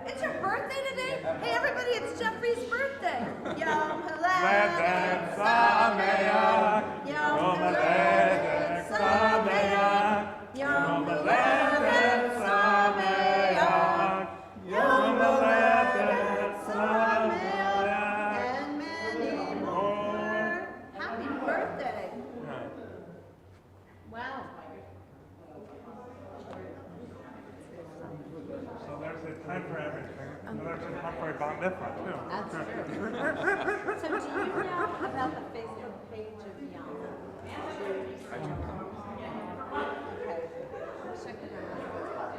It's your birthday today? Hey everybody, it's Jeffrey's birthday. Yom Ledet Sameach. Yom Ledet Sameach. Yom Ledet Sameach. Yom Ledet Sameach. And many more. Happy birthday. Wow. So there's a time for everything. And there's a time for a bat mitzvah, too. That's true. So do you know about the Facebook page of Yum? I do know. Okay. Check it out.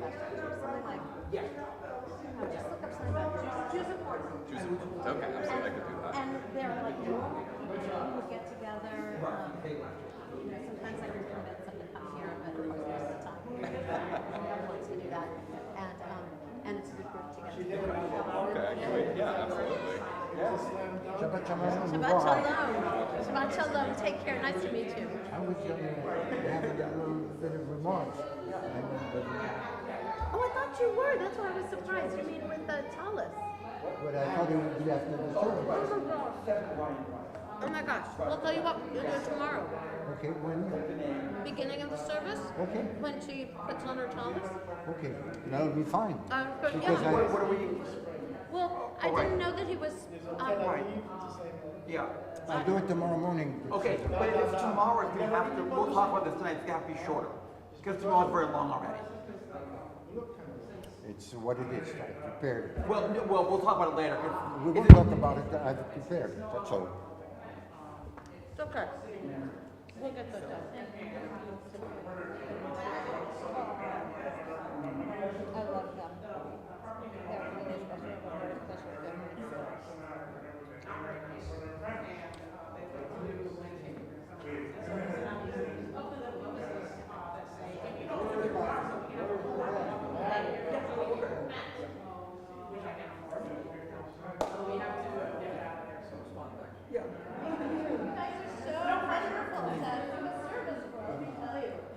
Something like, Yeah. no, just look up something about Jews of course. Okay, absolutely, I could do that. And they're like normal people who get together. Sometimes I can convince them to come here, but of course most of the time no one wants to do that. And it's a good group together. Okay, I can wait. Yeah, absolutely. Shabbat Shalom. Shabbat Shalom. Shabbat Shalom. Take care. Nice to meet you. I was going to have a little bit of remarks. Oh, I thought you were. That's why I was surprised. You mean with the Tallis? But I thought it would be after the service. Oh my gosh. We'll tell you what. You'll do it tomorrow. Okay, when? Beginning of the service. Okay. When she puts on her Tallis. Okay, that'll be fine. But Because yeah. What are we? Well, I didn't know that he was. Right. Yeah. I'll do it tomorrow morning. Okay, but if it's tomorrow, we have to, we'll talk about this tonight, it's gonna have to be shorter. Because tomorrow's very long already. It's what it is, I prepared it. Well, we'll talk about it later. We will talk about it, I've prepared it, that's all. It's okay. We'll get that done. I love them. They're really special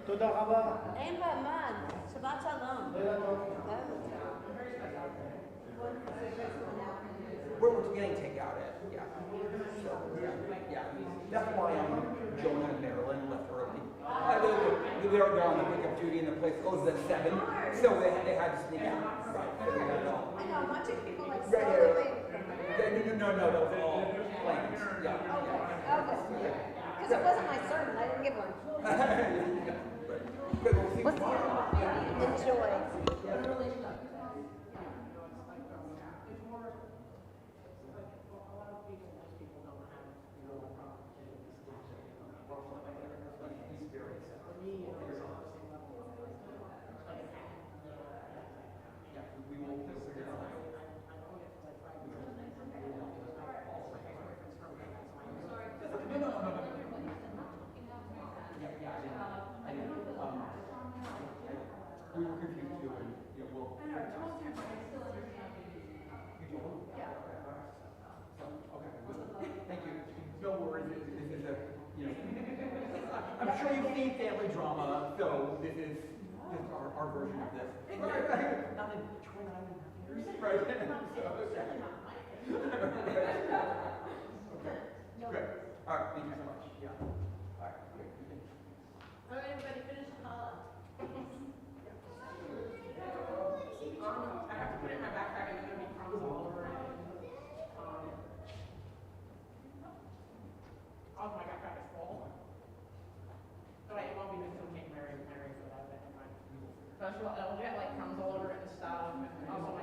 תודה רבה. אין בעמד, שבת שלום. We're getting takeout at, yeah. So, yeah. That's why Jonah and Marilyn left early. They were on the pickup duty and the place closes at 7, so they had to sneak out. Right. I know, a bunch of people like Right, slowly. No, that was all plans. Yeah. Okay. Because it wasn't my sermon, I didn't give one. But we'll see What's tomorrow. enjoy? We were confused too, and we'll. Okay. Thank you. No worries. This is a, I'm sure you've seen family drama, so this is just our version of this. Not in 29 years. Right. Good. All right. Thank you so much. Yeah. All right. Great. All right, everybody, finish the call. I have to put it in my backpack and there's gonna be crumbs all over it. Oh, my backpack is full. But it won't be just in case Mary for that. But it'll get like crumbs all over it and stuff. And also